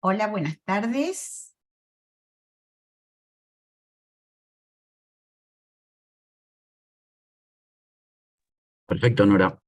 Hola, buenas tardes. Perfecto, Nora.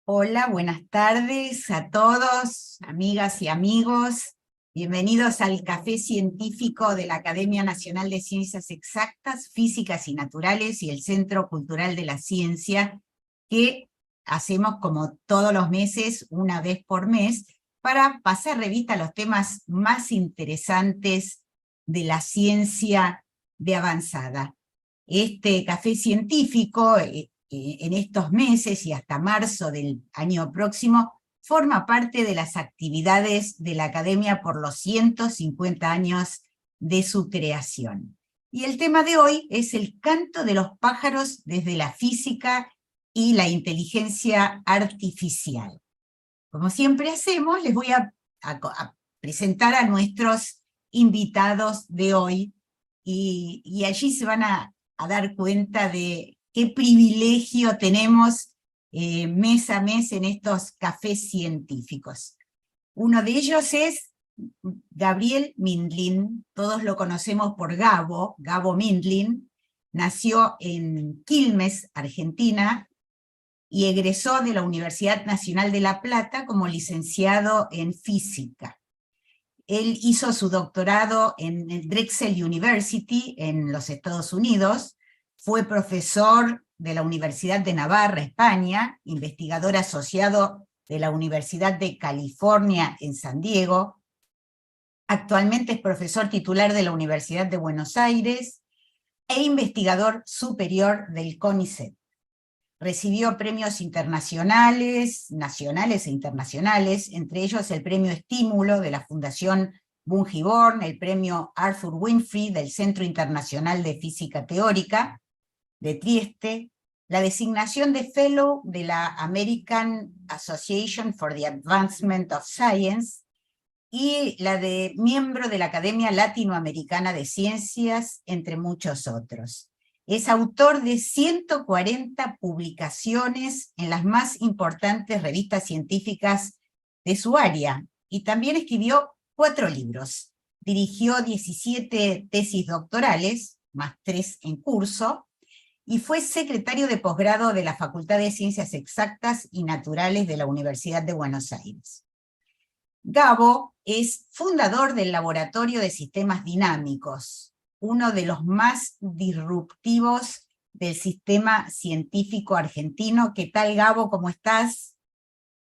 Hola, buenas tardes a todos, amigas y amigos. Bienvenidos al Café Científico de la Academia Nacional de Ciencias Exactas, Físicas y Naturales y el Centro Cultural de la Ciencia, que hacemos como todos los meses, una vez por mes, para pasar revista a los temas más interesantes de la ciencia de avanzada. Este café científico, en estos meses y hasta marzo del año próximo, forma parte de las actividades de la Academia por los 150 años de su creación. Y el tema de hoy es el canto de los pájaros desde la física y la inteligencia artificial. Como siempre hacemos, les voy a presentar a nuestros invitados de hoy, y allí se van a dar cuenta de qué privilegio tenemos mes a mes en estos cafés científicos. Uno de ellos es Gabriel Mindlin, todos lo conocemos por Gabo Mindlin. Nació en Quilmes, Argentina, y egresó de la Universidad Nacional de La Plata como licenciado en física. Él hizo su doctorado en el Drexel University en los Estados Unidos, fue profesor de la Universidad de Navarra, España, investigador asociado de la Universidad de California en San Diego. Actualmente es profesor titular de la Universidad de Buenos Aires e investigador superior del CONICET. Recibió premios internacionales, nacionales e internacionales, entre ellos el premio Estímulo de la Fundación Bungiborn, el premio Arthur Winfrey del Centro Internacional de Física Teórica de Trieste, la designación de Fellow de la American Association for the Advancement of Science y la de miembro de la Academia Latinoamericana de Ciencias, entre muchos otros. Es autor de 140 publicaciones en las más importantes revistas científicas de su área, y también escribió 4 libros. Dirigió 17 tesis doctorales, más 3 en curso, y fue secretario de posgrado de la Facultad de Ciencias Exactas y Naturales de la Universidad de Buenos Aires. Gabo es fundador del Laboratorio de Sistemas Dinámicos, uno de los más disruptivos del sistema científico argentino. ¿Qué tal, Gabo? ¿Cómo estás?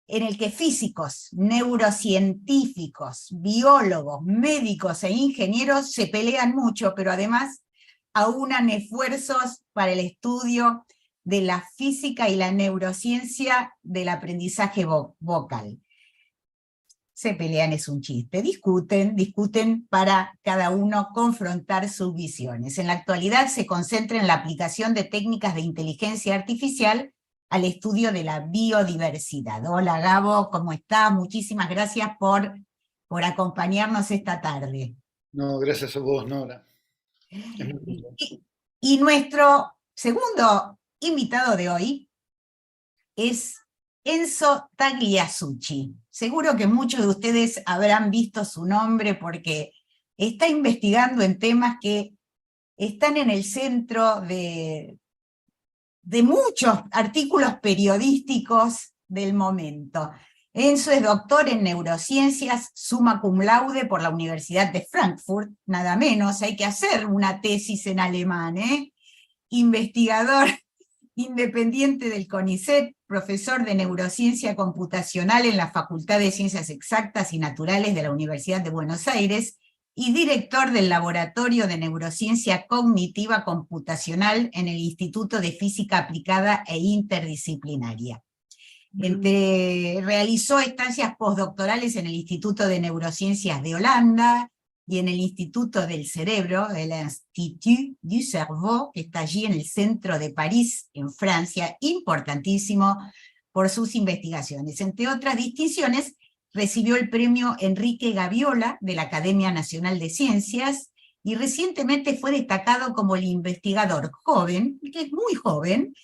En el que físicos, neurocientíficos, biólogos, médicos e ingenieros se pelean mucho, pero además aunan esfuerzos para el estudio de la física y la neurociencia del aprendizaje vocal. Se pelean es un chiste, discuten para cada uno confrontar sus visiones. En la actualidad se concentra en la aplicación de técnicas de inteligencia artificial al estudio de la biodiversidad. Hola Gabo, ¿cómo estás? Muchísimas gracias por acompañarnos esta tarde. No, gracias a vos, Nora. Es muy lindo. Y nuestro segundo invitado de hoy es Enzo Tagliasucci. Seguro que muchos de ustedes habrán visto su nombre porque está investigando en temas que están en el centro de muchos artículos periodísticos del momento. Enzo es doctor en neurociencias, summa cum laude por la Universidad de Frankfurt, nada menos, hay que hacer una tesis en alemán, investigador independiente del CONICET, profesor de neurociencia computacional en la Facultad de Ciencias Exactas y Naturales de la Universidad de Buenos Aires, y director del Laboratorio de Neurociencia Cognitiva Computacional en el Instituto de Física Aplicada e Interdisciplinaria. Realizó estancias postdoctorales en el Instituto de Neurociencias de Holanda y en el Instituto del Cerebro, el Institut du Cerveau, que está allí en el centro de París, en Francia, importantísimo por sus investigaciones. Entre otras distinciones, recibió el premio Enrique Gaviola de la Academia Nacional de Ciencias, y recientemente fue destacado como el investigador joven, que es muy joven,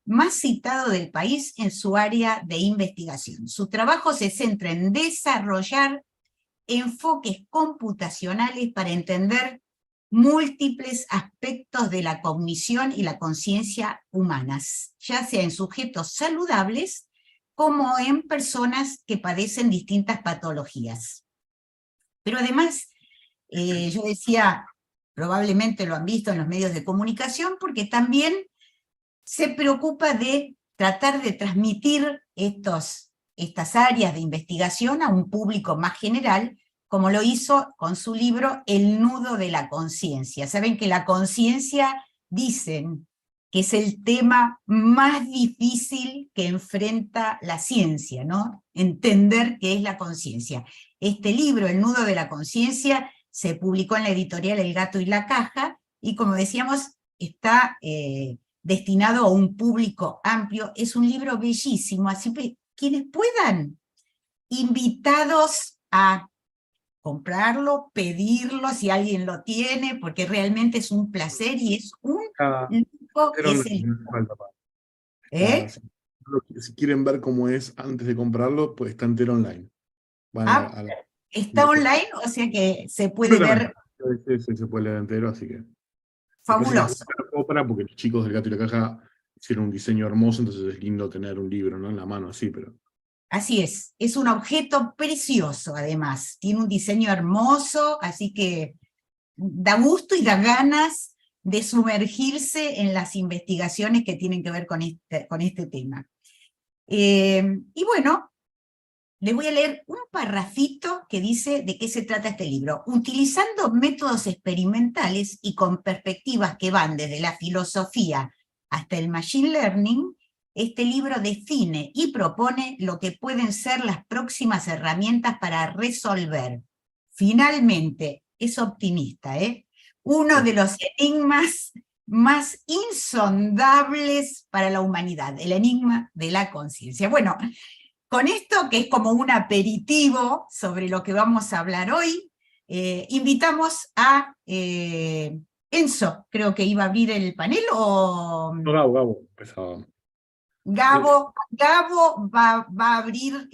más citado del país en su área de investigación. Su trabajo se centra en desarrollar enfoques computacionales para entender múltiples aspectos de la cognición y la conciencia humanas, ya sea en sujetos saludables como en personas que padecen distintas patologías. Pero además, yo decía, probablemente lo han visto en los medios de comunicación, porque también se preocupa de tratar de transmitir estas áreas de investigación a un público más general, como lo hizo con su libro El nudo de la conciencia. Saben que la conciencia, dicen, que es el tema más difícil que enfrenta la ciencia, ¿no? Entender qué es la conciencia. Este libro, El nudo de la conciencia, se publicó en la editorial El Gato y la Caja, y como decíamos, está destinado a un público amplio. Es un libro bellísimo, así que quienes puedan, invitados a comprarlo, pedirlo si alguien lo tiene, porque realmente es un placer y es un lujo, es el... ¿Eh? Si quieren ver cómo es antes de comprarlo, pues está entero online. Van Ah, está online, o sea que se puede ver. Sí, se puede leer entero, así que... Fabuloso. Porque los chicos del Gato y la Caja hicieron un diseño hermoso, entonces es lindo tener un libro, ¿no? En la mano así, pero... Así es un objeto precioso además, tiene un diseño hermoso, así que da gusto y da ganas de sumergirse en las investigaciones que tienen que ver con este tema. Y bueno, les voy a leer un parrafito que dice de qué se trata este libro. Utilizando métodos experimentales y con perspectivas que van desde la filosofía hasta el machine learning, este libro define y propone lo que pueden ser las próximas herramientas para resolver. Finalmente, es optimista, uno de los enigmas más insondables para la humanidad, el enigma de la conciencia. Bueno, con esto, que es como un aperitivo sobre lo que vamos a hablar hoy, invitamos a Enzo, creo que iba a abrir el panel, o... No, Gabo, empezaba. Gabo va a abrir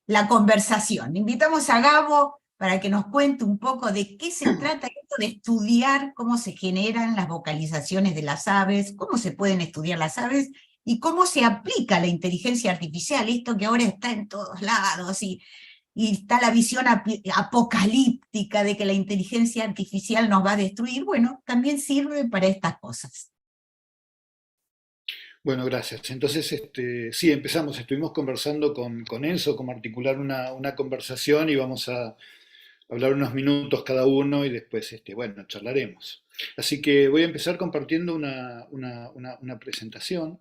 la conversación. Invitamos a Gabo para que nos cuente un poco de qué se trata esto de estudiar cómo se generan las vocalizaciones de las aves, cómo se pueden estudiar las aves y cómo se aplica la inteligencia artificial, esto que ahora está en todos lados y está la visión apocalíptica de que la inteligencia artificial nos va a destruir. Bueno, también sirve para estas cosas. Bueno, gracias. Entonces, sí, empezamos. Estuvimos conversando con Enzo, cómo articular una conversación y vamos a hablar unos minutos cada uno y después, bueno, charlaremos. Así que voy a empezar compartiendo una presentación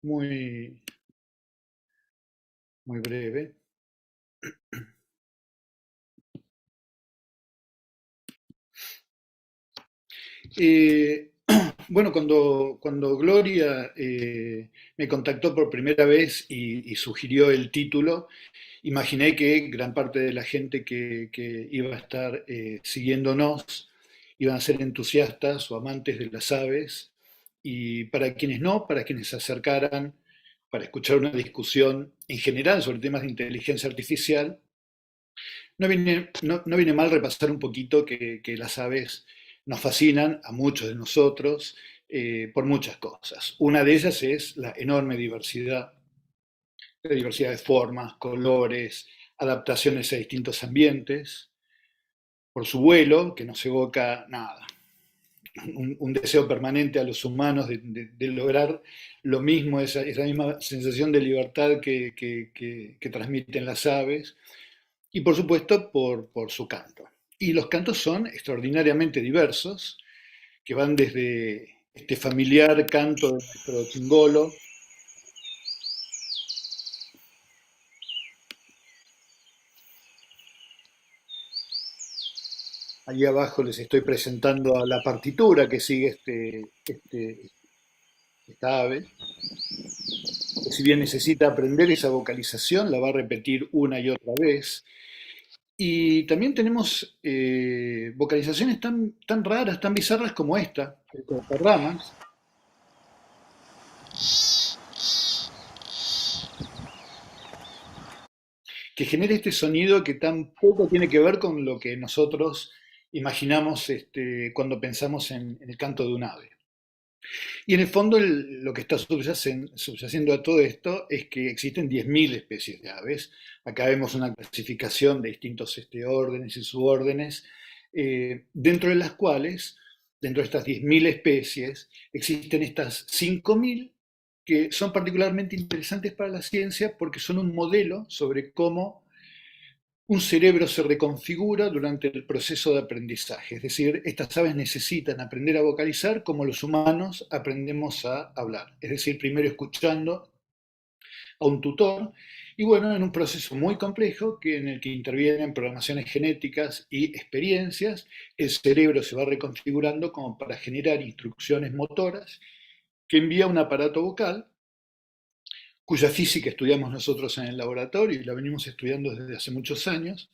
muy, muy breve. Bueno, cuando Gloria me contactó por primera vez y sugirió el título, imaginé que gran parte de la gente que iba a estar siguiéndonos iban a ser entusiastas o amantes de las aves, y para quienes no, para quienes se acercaran para escuchar una discusión en general sobre temas de inteligencia artificial, no viene mal repasar un poquito que las aves nos fascinan a muchos de nosotros por muchas cosas. Una de ellas es la enorme diversidad, la diversidad de formas, colores, adaptaciones a distintos ambientes, por su vuelo, que nos evoca nada, un deseo permanente a los humanos de lograr lo mismo, esa misma sensación de libertad que transmiten las aves, y por supuesto por su canto. Y los cantos son extraordinariamente diversos, que van desde este familiar canto de nuestro chingolo, allí abajo les estoy presentando a la partitura que sigue esta ave, que si bien necesita aprender esa vocalización, la va a repetir una y otra vez. Y también tenemos vocalizaciones tan raras, tan bizarras como esta, el cortarramas, que genere este sonido que tampoco tiene que ver con lo que nosotros imaginamos cuando pensamos en el canto de un ave. Y en el fondo lo que está subyaciendo a todo esto es que existen 10.000 especies de aves. Acá vemos una clasificación de distintos órdenes y subórdenes, dentro de las cuales, dentro de estas 10.000 especies, existen estas 5.000 que son particularmente interesantes para la ciencia porque son un modelo sobre cómo un cerebro se reconfigura durante el proceso de aprendizaje. Es decir, estas aves necesitan aprender a vocalizar como los humanos aprendemos a hablar. Es decir, primero escuchando a un tutor y bueno, en un proceso muy complejo en el que intervienen programaciones genéticas y experiencias, el cerebro se va reconfigurando como para generar instrucciones motoras que envía un aparato vocal cuya física estudiamos nosotros en el laboratorio y la venimos estudiando desde hace muchos años.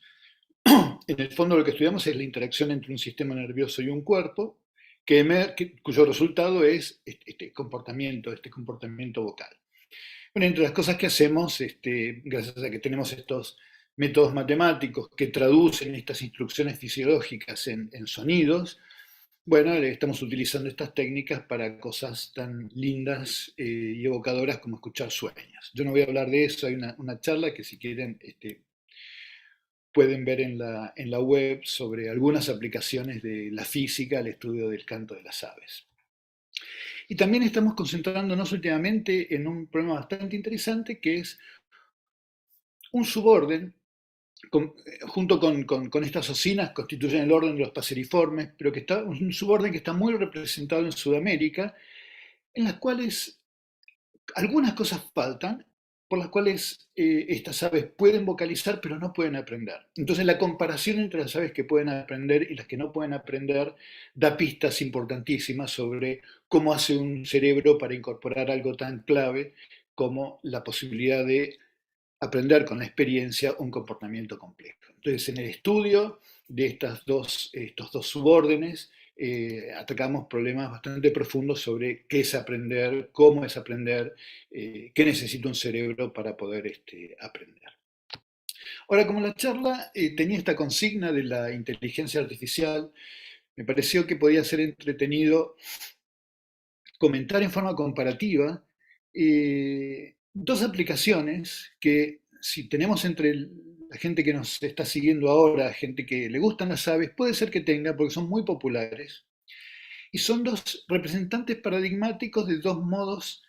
En el fondo lo que estudiamos es la interacción entre un sistema nervioso y un cuerpo, cuyo resultado es este comportamiento vocal. Bueno, entre las cosas que hacemos, gracias a que tenemos estos métodos matemáticos que traducen estas instrucciones fisiológicas en sonidos, bueno, estamos utilizando estas técnicas para cosas tan lindas y evocadoras como escuchar sueños. Yo no voy a hablar de eso, hay una charla que si quieren pueden ver en la web sobre algunas aplicaciones de la física al estudio del canto de las aves. Y también estamos concentrándonos últimamente en un problema bastante interesante que es un suborden junto con estas ocinas constituyen el orden de los paseriformes, pero que está un suborden que está muy representado en Sudamérica, en las cuales algunas cosas faltan, por las cuales estas aves pueden vocalizar, pero no pueden aprender. Entonces la comparación entre las aves que pueden aprender y las que no pueden aprender da pistas importantísimas sobre cómo hace un cerebro para incorporar algo tan clave como la posibilidad de aprender con la experiencia un comportamiento complejo. Entonces, en el estudio de estos dos subórdenes, atacamos problemas bastante profundos sobre qué es aprender, cómo es aprender, qué necesita un cerebro para poder aprender. Ahora, como la charla tenía esta consigna de la inteligencia artificial, me pareció que podía ser entretenido comentar en forma comparativa dos aplicaciones que si tenemos entre la gente que nos está siguiendo ahora, gente que le gustan las aves, puede ser que tenga, porque son muy populares, y son dos representantes paradigmáticos de dos modos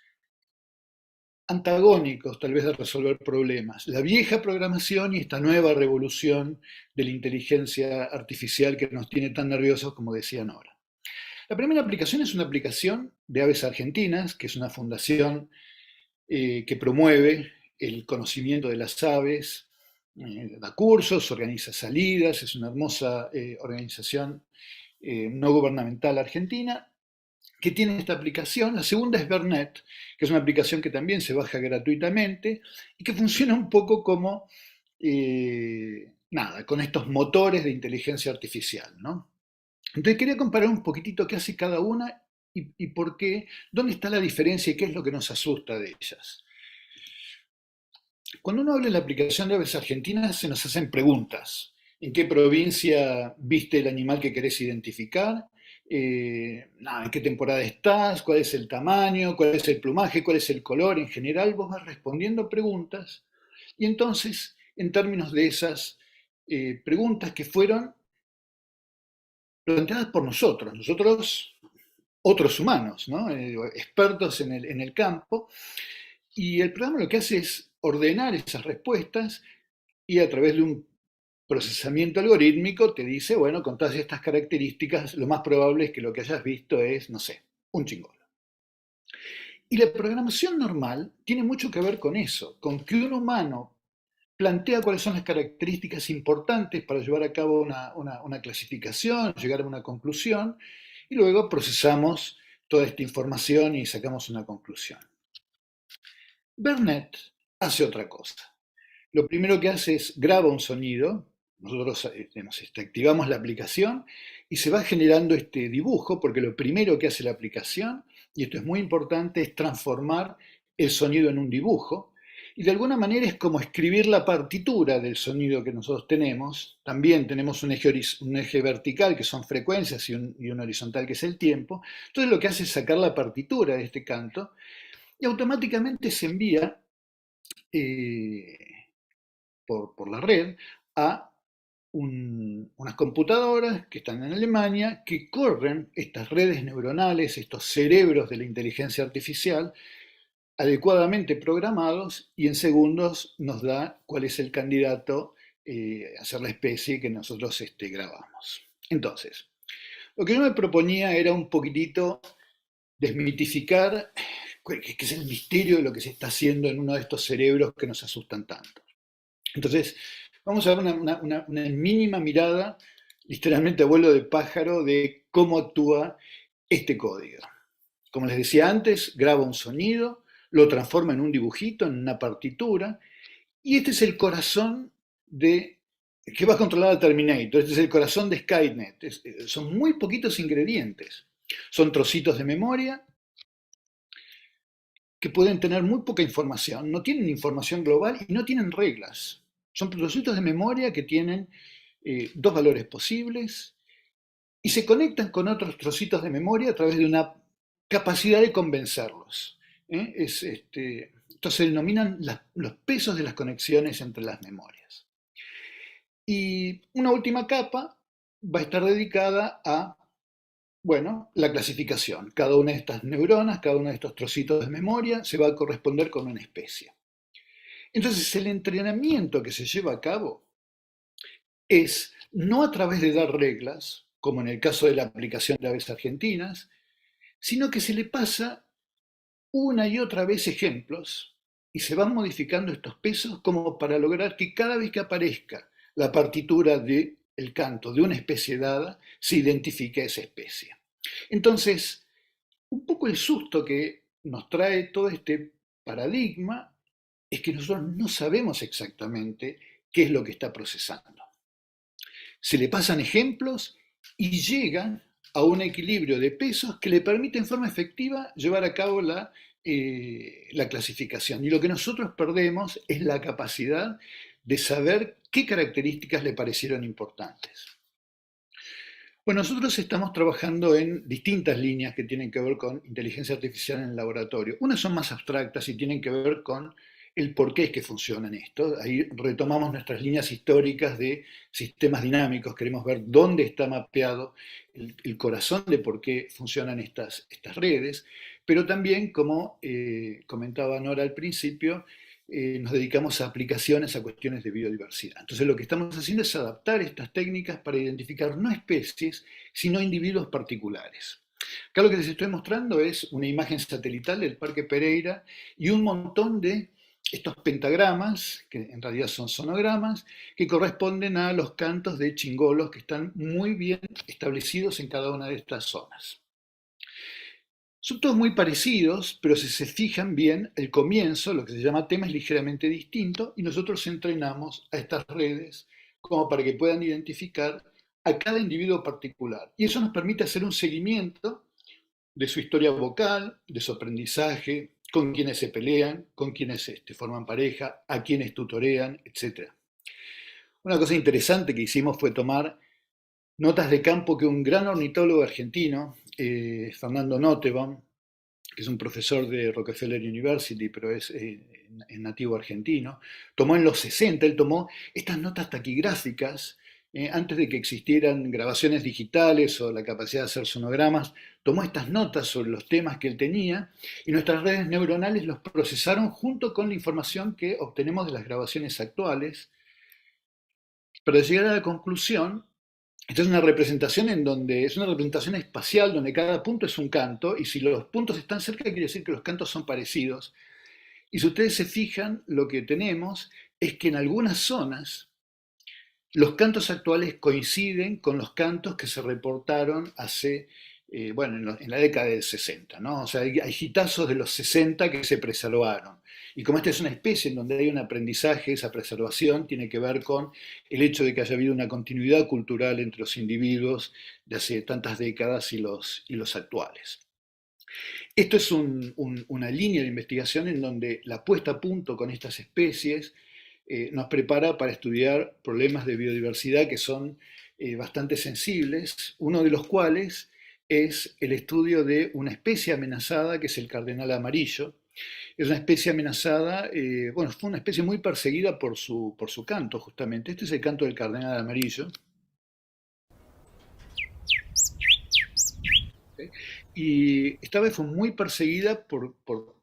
antagónicos, tal vez, de resolver problemas. La vieja programación y esta nueva revolución de la inteligencia artificial que nos tiene tan nerviosos, como decían ahora. La primera aplicación es una aplicación de Aves Argentinas, que es una fundación que promueve el conocimiento de las aves, da cursos, organiza salidas, es una hermosa organización no gubernamental argentina que tiene esta aplicación. La segunda es Vernet, que es una aplicación que también se baja gratuitamente y que funciona un poco como, con estos motores de inteligencia artificial, ¿no? Entonces quería comparar un poquitito qué hace cada una y por qué, dónde está la diferencia y qué es lo que nos asusta de ellas. Cuando uno habla de la aplicación de Aves Argentinas, se nos hacen preguntas. ¿En qué provincia viste el animal que querés identificar? ¿En qué temporada estás? ¿Cuál es el tamaño? ¿Cuál es el plumaje? ¿Cuál es el color? En general, vos vas respondiendo preguntas. Y entonces, en términos de esas preguntas que fueron planteadas por nosotros, otros humanos, ¿no? Expertos en el campo, y el programa lo que hace es ordenar esas respuestas y a través de un procesamiento algorítmico te dice, bueno, con todas estas características, lo más probable es que lo que hayas visto es, no sé, un chingolo. Y la programación normal tiene mucho que ver con eso, con que un humano plantea cuáles son las características importantes para llevar a cabo una clasificación, llegar a una conclusión, y luego procesamos toda esta información y sacamos una conclusión. Vernet hace otra cosa. Lo primero que hace es graba un sonido, nosotros activamos la aplicación y se va generando este dibujo, porque lo primero que hace la aplicación y esto es muy importante, es transformar el sonido en un dibujo, y de alguna manera es como escribir la partitura del sonido que nosotros tenemos. También tenemos un eje vertical, que son frecuencias, y un horizontal, que es el tiempo. Entonces lo que hace es sacar la partitura de este canto, y automáticamente se envía por la red a unas computadoras que están en Alemania, que corren estas redes neuronales, estos cerebros de la inteligencia artificial, adecuadamente programados, y en segundos nos da cuál es el candidato a ser la especie que nosotros grabamos. Entonces, lo que yo me proponía era un poquitito desmitificar qué es el misterio de lo que se está haciendo en uno de estos cerebros que nos asustan tanto. Entonces, vamos a dar una mínima mirada, literalmente a vuelo de pájaro, de cómo actúa este código. Como les decía antes, graba un sonido, lo transforma en un dibujito, en una partitura, y este es el corazón que va a controlar a Terminator. Este es el corazón de Skynet. Son muy poquitos ingredientes. Son trocitos de memoria que pueden tener muy poca información, no tienen información global y no tienen reglas. Son trocitos de memoria que tienen dos valores posibles y se conectan con otros trocitos de memoria a través de una capacidad de convencerlos. Esto se denominan los pesos de las conexiones entre las memorias. Y una última capa va a estar dedicada a, bueno, la clasificación. Cada una de estas neuronas, cada uno de estos trocitos de memoria se va a corresponder con una especie. Entonces, el entrenamiento que se lleva a cabo es no a través de dar reglas, como en el caso de la aplicación de aves argentinas, sino que se le pasa una y otra vez ejemplos y se van modificando estos pesos como para lograr que cada vez que aparezca la partitura del canto de una especie dada, se identifique esa especie. Entonces, un poco el susto que nos trae todo este paradigma es que nosotros no sabemos exactamente qué es lo que está procesando. Se le pasan ejemplos y llegan a un equilibrio de pesos que le permite en forma efectiva llevar a cabo la clasificación. Y lo que nosotros perdemos es la capacidad de saber qué características le parecieron importantes. Bueno, nosotros estamos trabajando en distintas líneas que tienen que ver con inteligencia artificial en el laboratorio. Unas son más abstractas y tienen que ver con el por qué es que funcionan esto. Ahí retomamos nuestras líneas históricas de sistemas dinámicos, queremos ver dónde está mapeado el corazón de por qué funcionan estas redes, pero también, como comentaba Nora al principio, nos dedicamos a aplicaciones a cuestiones de biodiversidad. Entonces lo que estamos haciendo es adaptar estas técnicas para identificar no especies, sino individuos particulares. Acá lo que les estoy mostrando es una imagen satelital del Parque Pereira y un montón de estos pentagramas, que en realidad son sonogramas, que corresponden a los cantos de chingolos que están muy bien establecidos en cada una de estas zonas. Son todos muy parecidos, pero si se fijan bien, el comienzo, lo que se llama tema, es ligeramente distinto y nosotros entrenamos a estas redes como para que puedan identificar a cada individuo particular. Y eso nos permite hacer un seguimiento de su historia vocal, de su aprendizaje, con quienes se pelean, con quienes forman pareja, a quienes tutorean, etc. Una cosa interesante que hicimos fue tomar notas de campo que un gran ornitólogo argentino, Fernando Nottebohm, que es un profesor de Rockefeller University, pero es nativo argentino, tomó en los 60, él tomó estas notas taquigráficas, antes de que existieran grabaciones digitales o la capacidad de hacer sonogramas, tomó estas notas sobre los temas que él tenía y nuestras redes neuronales los procesaron junto con la información que obtenemos de las grabaciones actuales para llegar a la conclusión. Esta es una representación es una representación espacial donde cada punto es un canto y si los puntos están cerca quiere decir que los cantos son parecidos. Y si ustedes se fijan, lo que tenemos es que en algunas zonas los cantos actuales coinciden con los cantos que se reportaron hace, en la década del 60, ¿no? O sea, hay hitazos de los 60 que se preservaron. Y como esta es una especie en donde hay un aprendizaje, esa preservación tiene que ver con el hecho de que haya habido una continuidad cultural entre los individuos de hace tantas décadas y los actuales. Esto es una línea de investigación en donde la puesta a punto con estas especies nos prepara para estudiar problemas de biodiversidad que son bastante sensibles, uno de los cuales es el estudio de una especie amenazada que es el cardenal amarillo. Es una especie amenazada, bueno, fue una especie muy perseguida por su canto, justamente. Este es el canto del cardenal amarillo. ¿Sí? Y esta vez fue muy perseguida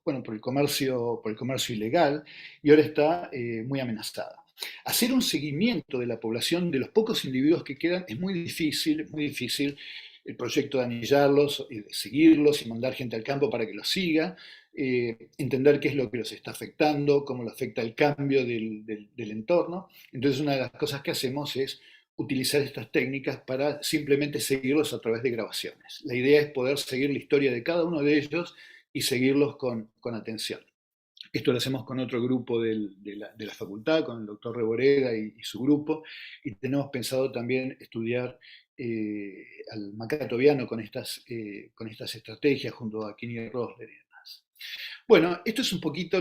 bueno, por el comercio ilegal y ahora está muy amenazada. Hacer un seguimiento de la población, de los pocos individuos que quedan, es muy difícil, muy difícil. El proyecto de anillarlos, de seguirlos y mandar gente al campo para que los siga, entender qué es lo que los está afectando, cómo lo afecta el cambio del entorno. Entonces una de las cosas que hacemos es utilizar estas técnicas para simplemente seguirlos a través de grabaciones. La idea es poder seguir la historia de cada uno de ellos y seguirlos con atención. Esto lo hacemos con otro grupo de la facultad, con el doctor Reboreda y su grupo, y tenemos pensado también estudiar al macaco viano con estas estrategias junto a Kenny Rosler y demás. Bueno, esto es un poquito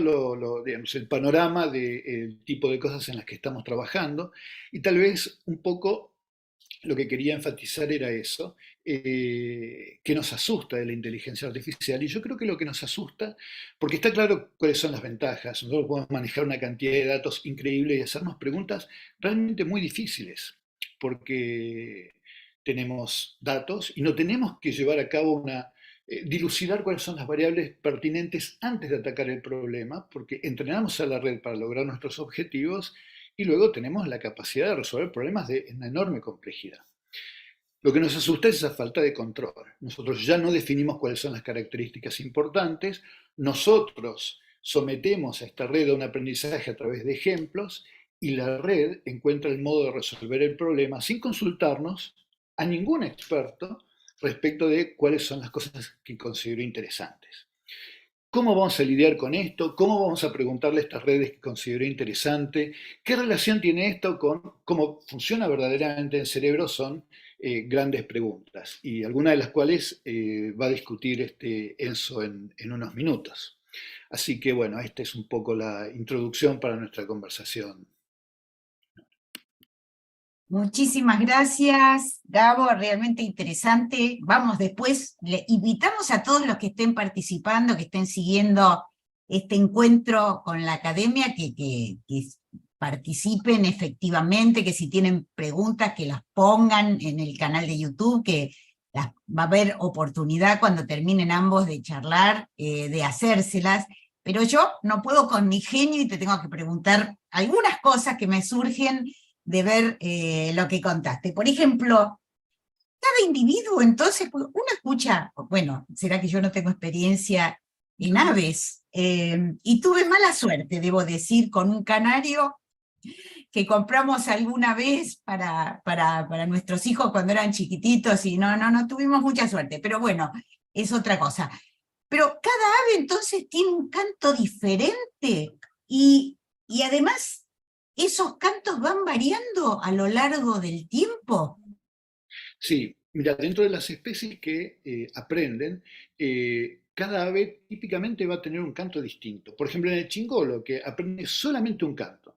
digamos, el panorama del tipo de cosas en las que estamos trabajando, y tal vez un poco lo que quería enfatizar era eso, que nos asusta de la inteligencia artificial. Y yo creo que lo que nos asusta, porque está claro cuáles son las ventajas, nosotros podemos manejar una cantidad de datos increíble y hacernos preguntas realmente muy difíciles, porque tenemos datos y no tenemos que llevar a cabo dilucidar cuáles son las variables pertinentes antes de atacar el problema, porque entrenamos a la red para lograr nuestros objetivos y luego tenemos la capacidad de resolver problemas de una enorme complejidad. Lo que nos asusta es esa falta de control. Nosotros ya no definimos cuáles son las características importantes, nosotros sometemos a esta red a un aprendizaje a través de ejemplos y la red encuentra el modo de resolver el problema sin consultarnos a ningún experto respecto de cuáles son las cosas que considero interesantes. ¿Cómo vamos a lidiar con esto? ¿Cómo vamos a preguntarle a estas redes que considero interesante? ¿Qué relación tiene esto con cómo funciona verdaderamente el cerebro? Son grandes preguntas, y algunas de las cuales va a discutir Enzo en unos minutos. Así que bueno, esta es un poco la introducción para nuestra conversación. Muchísimas gracias, Gabo, realmente interesante. Vamos, después le invitamos a todos los que estén participando, que estén siguiendo este encuentro con la academia, que participen efectivamente, que si tienen preguntas que las pongan en el canal de YouTube, que va a haber oportunidad cuando terminen ambos de charlar, de hacérselas. Pero yo no puedo con mi genio y te tengo que preguntar algunas cosas que me surgen de ver lo que contaste. Por ejemplo, cada individuo, entonces, uno escucha, bueno, será que yo no tengo experiencia en aves, y tuve mala suerte, debo decir, con un canario que compramos alguna vez para nuestros hijos cuando eran chiquititos, y no tuvimos mucha suerte, pero bueno, es otra cosa. Pero cada ave entonces tiene un canto diferente, y además ¿esos cantos van variando a lo largo del tiempo? Sí, mira, dentro de las especies que aprenden, cada ave típicamente va a tener un canto distinto. Por ejemplo, en el chingolo, que aprende solamente un canto,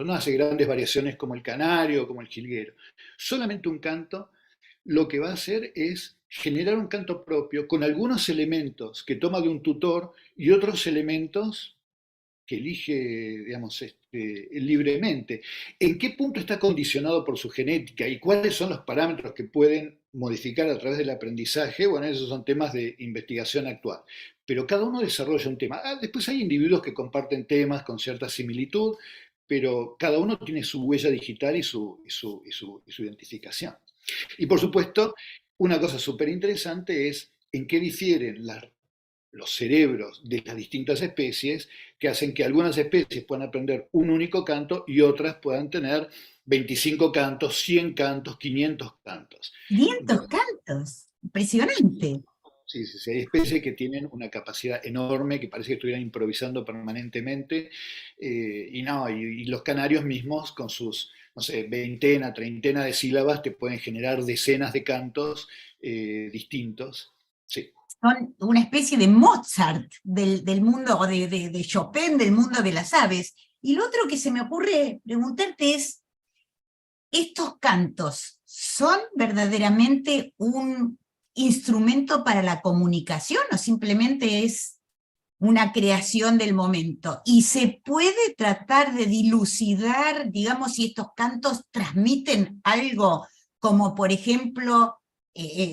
no hace grandes variaciones como el canario o como el jilguero, solamente un canto, lo que va a hacer es generar un canto propio con algunos elementos que toma de un tutor y otros elementos que elige, digamos, libremente. ¿En qué punto está condicionado por su genética y cuáles son los parámetros que pueden modificar a través del aprendizaje? Bueno, esos son temas de investigación actual. Pero cada uno desarrolla un tema. Después hay individuos que comparten temas con cierta similitud, pero cada uno tiene su huella digital y su identificación. Y por supuesto, una cosa súper interesante es en qué difieren los cerebros de las distintas especies, que hacen que algunas especies puedan aprender un único canto y otras puedan tener 25 cantos, 100 cantos, 500 cantos. 500 cantos, impresionante. Sí, hay especies que tienen una capacidad enorme, que parece que estuvieran improvisando permanentemente, y los canarios mismos con sus, no sé, veintena, treintena de sílabas te pueden generar decenas de cantos distintos. Sí. son una especie de Mozart del mundo, o de Chopin del mundo de las aves. Y lo otro que se me ocurre preguntarte es, ¿estos cantos son verdaderamente un instrumento para la comunicación o simplemente es una creación del momento? ¿Y se puede tratar de dilucidar, digamos, si estos cantos transmiten algo, como por ejemplo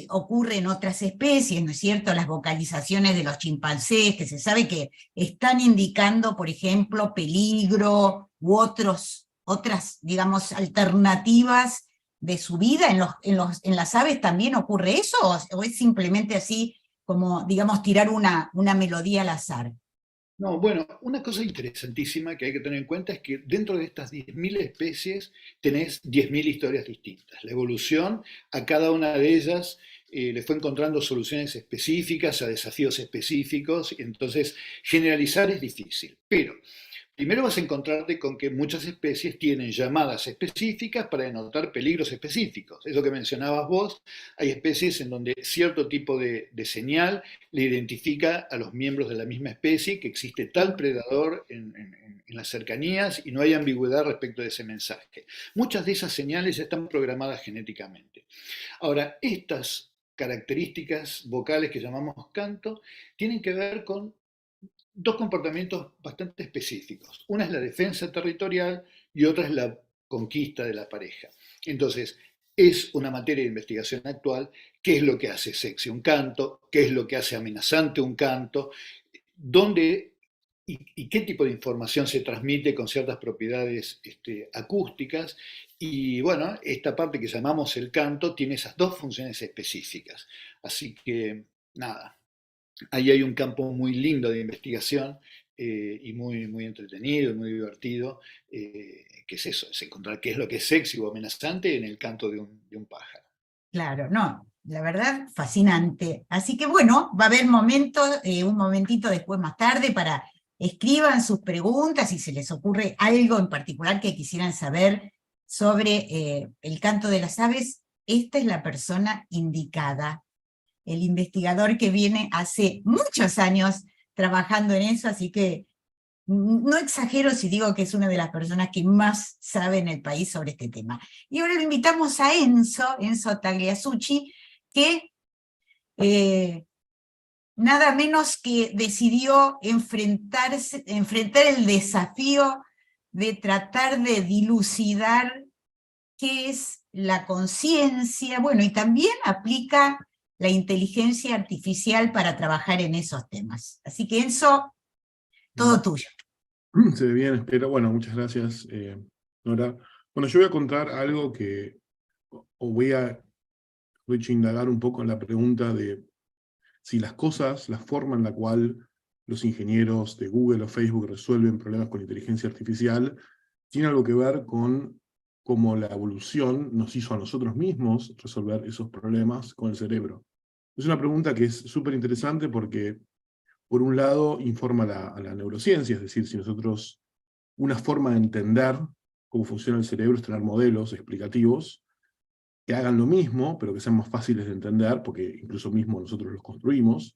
ocurre en otras especies, ¿no es cierto? Las vocalizaciones de los chimpancés, que se sabe que están indicando, por ejemplo, peligro u otras, digamos, alternativas de su vida. ¿En las aves también ocurre eso? ¿O es simplemente así como, digamos, tirar una melodía al azar? No, bueno, una cosa interesantísima que hay que tener en cuenta es que dentro de estas 10.000 especies tenés 10.000 historias distintas. La evolución a cada una de ellas le fue encontrando soluciones específicas a desafíos específicos, y entonces generalizar es difícil. Pero primero vas a encontrarte con que muchas especies tienen llamadas específicas para denotar peligros específicos. Eso que mencionabas vos, hay especies en donde cierto tipo de señal le identifica a los miembros de la misma especie que existe tal predador en las cercanías y no hay ambigüedad respecto de ese mensaje. Muchas de esas señales están programadas genéticamente. Ahora, estas características vocales que llamamos canto tienen que ver con dos comportamientos bastante específicos. Una es la defensa territorial y otra es la conquista de la pareja. Entonces, es una materia de investigación actual. ¿Qué es lo que hace sexy un canto? ¿Qué es lo que hace amenazante un canto? ¿Dónde y qué tipo de información se transmite con ciertas propiedades acústicas? Y bueno, esta parte que llamamos el canto tiene esas dos funciones específicas. Así que, nada, ahí hay un campo muy lindo de investigación y muy, muy entretenido y muy divertido, que es eso, es encontrar qué es lo que es sexy o amenazante en el canto de un pájaro. Claro, no, la verdad, fascinante. Así que bueno, va a haber momentos, un momentito después más tarde para escriban sus preguntas si se les ocurre algo en particular que quisieran saber sobre el canto de las aves. Esta es la persona indicada, el investigador que viene hace muchos años trabajando en eso, así que no exagero si digo que es una de las personas que más sabe en el país sobre este tema. Y ahora lo invitamos a Enzo Tagliasucci, que nada menos que decidió enfrentar el desafío de tratar de dilucidar qué es la conciencia, bueno, y también aplica la inteligencia artificial para trabajar en esos temas. Así que Enzo, todo tuyo. Se ve bien, espero. Bueno, muchas gracias, Nora. Bueno, yo voy a contar algo que, o voy a indagar un poco en la pregunta de si las cosas, la forma en la cual los ingenieros de Google o Facebook resuelven problemas con inteligencia artificial, tiene algo que ver con cómo la evolución nos hizo a nosotros mismos resolver esos problemas con el cerebro. Es una pregunta que es súper interesante porque, por un lado, informa a la neurociencia, es decir, si nosotros, una forma de entender cómo funciona el cerebro es tener modelos explicativos que hagan lo mismo, pero que sean más fáciles de entender, porque incluso mismo nosotros los construimos.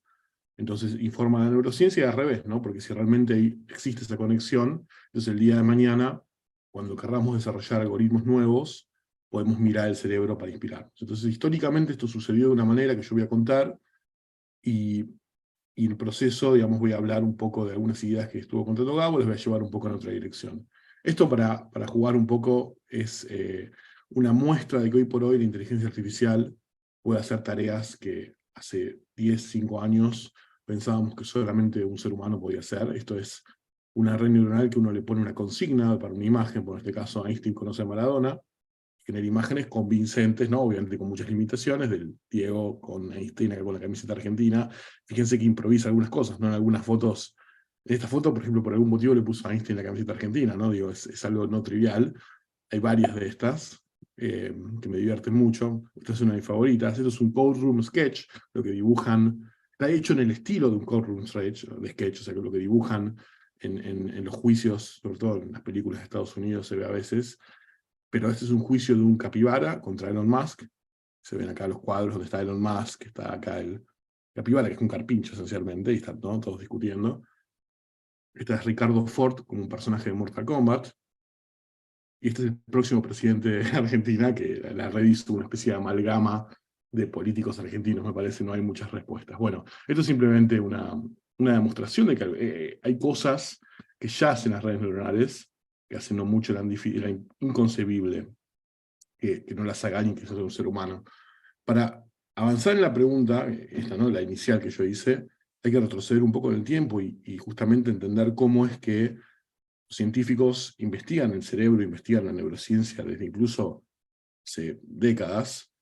Entonces informa a la neurociencia y al revés, ¿no? Porque si realmente existe esa conexión, entonces el día de mañana, cuando queramos desarrollar algoritmos nuevos, podemos mirar el cerebro para inspirarnos. Entonces históricamente esto sucedió de una manera que yo voy a contar, y el proceso, digamos, voy a hablar un poco de algunas ideas que estuvo contando Gabo, les voy a llevar un poco en otra dirección. Esto para jugar un poco es una muestra de que hoy por hoy la inteligencia artificial puede hacer tareas que hace 10, 5 años pensábamos que solamente un ser humano podía hacer. Esto es una red neuronal que uno le pone una consigna para una imagen, por este caso Einstein conoce a Maradona, generar imágenes convincentes, ¿no? Obviamente con muchas limitaciones, del Diego con Einstein con la camiseta argentina. Fíjense que improvisa algunas cosas, ¿no? En algunas fotos, en esta foto, por ejemplo, por algún motivo le puso a Einstein la camiseta argentina, ¿no? Digo, es algo no trivial. Hay varias de estas que me divierten mucho. Esta es una de mis favoritas. Esto es un courtroom sketch, lo que dibujan, está hecho en el estilo de un courtroom sketch, o sea, que lo que dibujan en los juicios, sobre todo en las películas de Estados Unidos se ve a veces. Pero este es un juicio de un capibara contra Elon Musk. Se ven acá los cuadros donde está Elon Musk, está acá el capibara, que es un carpincho esencialmente, y están, ¿no?, todos discutiendo. Este es Ricardo Ford como un personaje de Mortal Kombat. Y este es el próximo presidente de Argentina, que la red hizo una especie de amalgama de políticos argentinos, me parece, no hay muchas respuestas. Bueno, esto es simplemente una demostración de que hay cosas que ya hacen las redes neuronales, que hacen no mucho era inconcebible que no las haga alguien que sea un ser humano. Para avanzar en la pregunta, esta, ¿no?, la inicial que yo hice, hay que retroceder un poco en el tiempo y justamente entender cómo es que los científicos investigan el cerebro, investigan la neurociencia desde incluso hace décadas.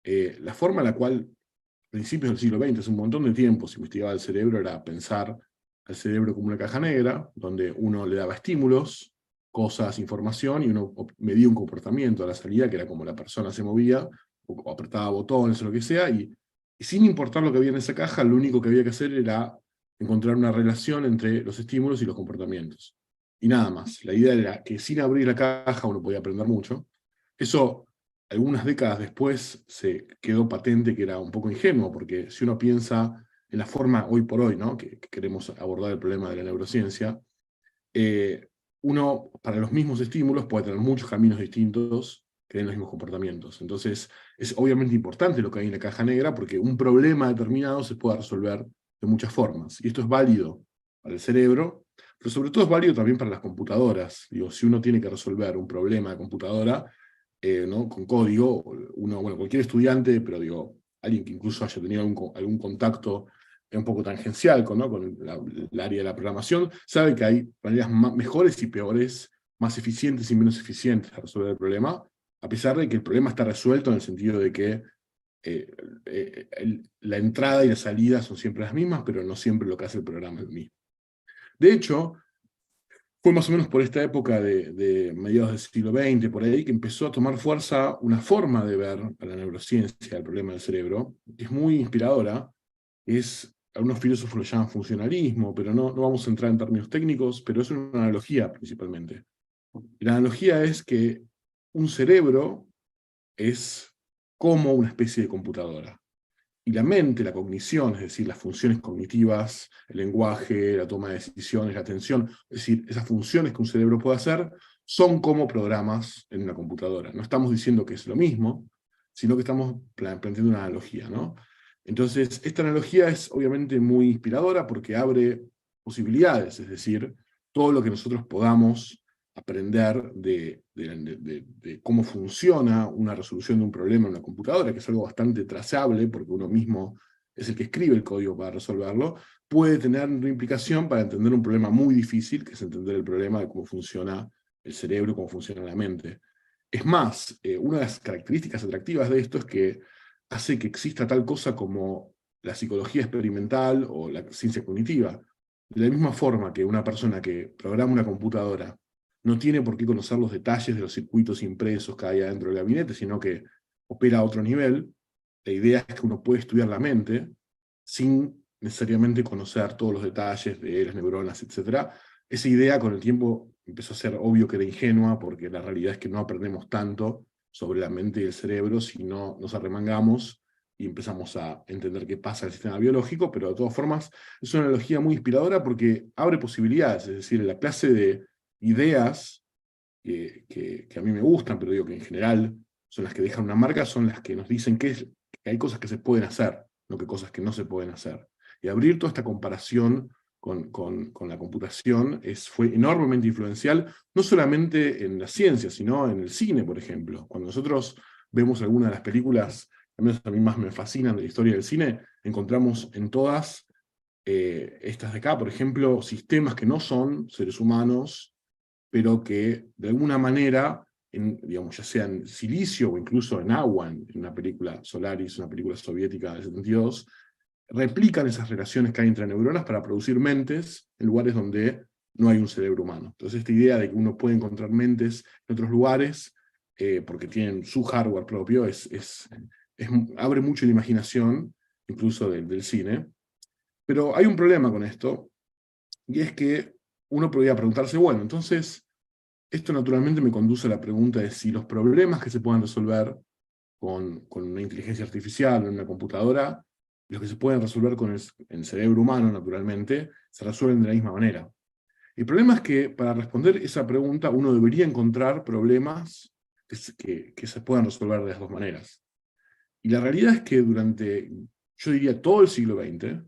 La forma en la cual, a principios del siglo XX, hace un montón de tiempo, se investigaba el cerebro era pensar al cerebro como una caja negra, donde uno le daba estímulos, cosas, información, y uno medía un comportamiento a la salida, que era como la persona se movía, o apretaba botones o lo que sea, y sin importar lo que había en esa caja, lo único que había que hacer era encontrar una relación entre los estímulos y los comportamientos. Y nada más. La idea era que sin abrir la caja uno podía aprender mucho. Eso, algunas décadas después, se quedó patente que era un poco ingenuo, porque si uno piensa en la forma hoy por hoy, ¿no?, que queremos abordar el problema de la neurociencia, uno, para los mismos estímulos, puede tener muchos caminos distintos que den los mismos comportamientos. Entonces, es obviamente importante lo que hay en la caja negra, porque un problema determinado se puede resolver de muchas formas. Y esto es válido para el cerebro, pero sobre todo es válido también para las computadoras. Digo, si uno tiene que resolver un problema de computadora, ¿no?, con código, bueno, cualquier estudiante, pero digo, alguien que incluso haya tenido algún contacto un poco tangencial con el área de la programación, sabe que hay maneras mejores y peores, más eficientes y menos eficientes a resolver el problema, a pesar de que el problema está resuelto en el sentido de que la entrada y la salida son siempre las mismas, pero no siempre lo que hace el programa es lo mismo. De hecho, fue más o menos por esta época de mediados del siglo XX, por ahí, que empezó a tomar fuerza una forma de ver a la neurociencia, el problema del cerebro, que es muy inspiradora. Algunos filósofos lo llaman funcionalismo, pero no vamos a entrar en términos técnicos, pero es una analogía principalmente. Y la analogía es que un cerebro es como una especie de computadora. Y la mente, la cognición, es decir, las funciones cognitivas, el lenguaje, la toma de decisiones, la atención, es decir, esas funciones que un cerebro puede hacer, son como programas en una computadora. No estamos diciendo que es lo mismo, sino que estamos planteando una analogía, ¿no? Entonces, esta analogía es obviamente muy inspiradora porque abre posibilidades, es decir, todo lo que nosotros podamos aprender de cómo funciona una resolución de un problema en una computadora, que es algo bastante trazable, porque uno mismo es el que escribe el código para resolverlo, puede tener una implicación para entender un problema muy difícil, que es entender el problema de cómo funciona el cerebro, cómo funciona la mente. Es más, una de las características atractivas de esto es que hace que exista tal cosa como la psicología experimental o la ciencia cognitiva. De la misma forma que una persona que programa una computadora no tiene por qué conocer los detalles de los circuitos impresos que hay adentro del gabinete, sino que opera a otro nivel, la idea es que uno puede estudiar la mente sin necesariamente conocer todos los detalles de las neuronas, etc. Esa idea con el tiempo empezó a ser obvio que era ingenua, porque la realidad es que no aprendemos tanto sobre la mente y el cerebro si no nos arremangamos y empezamos a entender qué pasa en el sistema biológico, pero de todas formas es una analogía muy inspiradora porque abre posibilidades, es decir, la clase de ideas que a mí me gustan, pero digo que en general son las que dejan una marca, son las que nos dicen que hay cosas que se pueden hacer, no que cosas que no se pueden hacer. Y abrir toda esta comparación con la computación fue enormemente influencial, no solamente en la ciencia, sino en el cine, por ejemplo. Cuando nosotros vemos algunas de las películas, al menos a mí más me fascinan de la historia del cine, encontramos en todas estas de acá, por ejemplo, sistemas que no son seres humanos, pero que de alguna manera, digamos, ya sea en silicio o incluso en agua, en una película Solaris, una película soviética del 72, replican esas relaciones que hay entre neuronas para producir mentes en lugares donde no hay un cerebro humano. Entonces esta idea de que uno puede encontrar mentes en otros lugares, porque tienen su hardware propio, abre mucho la imaginación, incluso del cine. Pero hay un problema con esto, y es que uno podría preguntarse, bueno, entonces, esto naturalmente me conduce a la pregunta de si los problemas que se puedan resolver con una inteligencia artificial o en una computadora los que se pueden resolver con el cerebro humano, naturalmente, se resuelven de la misma manera. El problema es que para responder esa pregunta uno debería encontrar problemas que se puedan resolver de las dos maneras. Y la realidad es que durante, yo diría, todo el siglo XX,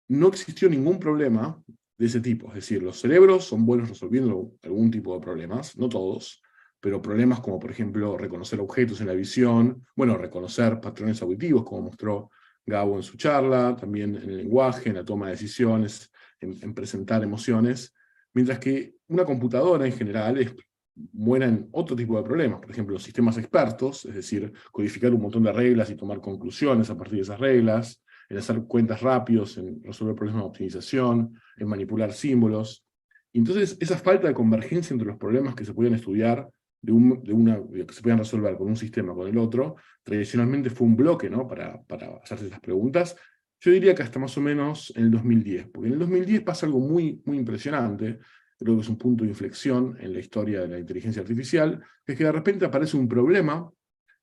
no existió ningún problema de ese tipo. Es decir, los cerebros son buenos resolviendo algún tipo de problemas, no todos, pero problemas como, por ejemplo, reconocer objetos en la visión, bueno, reconocer patrones auditivos, como mostró Gabo en su charla, también en el lenguaje, en la toma de decisiones, en presentar emociones, mientras que una computadora en general es buena en otro tipo de problemas, por ejemplo, sistemas expertos, es decir, codificar un montón de reglas y tomar conclusiones a partir de esas reglas, en hacer cuentas rápidos, en resolver problemas de optimización, en manipular símbolos. Y entonces, esa falta de convergencia entre los problemas que se podían estudiar, que se podían resolver con un sistema con el otro, tradicionalmente fue un bloque, ¿no?, para hacerse esas preguntas. Yo diría que hasta más o menos en el 2010, porque en el 2010 pasa algo muy, muy impresionante, creo que es un punto de inflexión en la historia de la inteligencia artificial, que es que de repente aparece un problema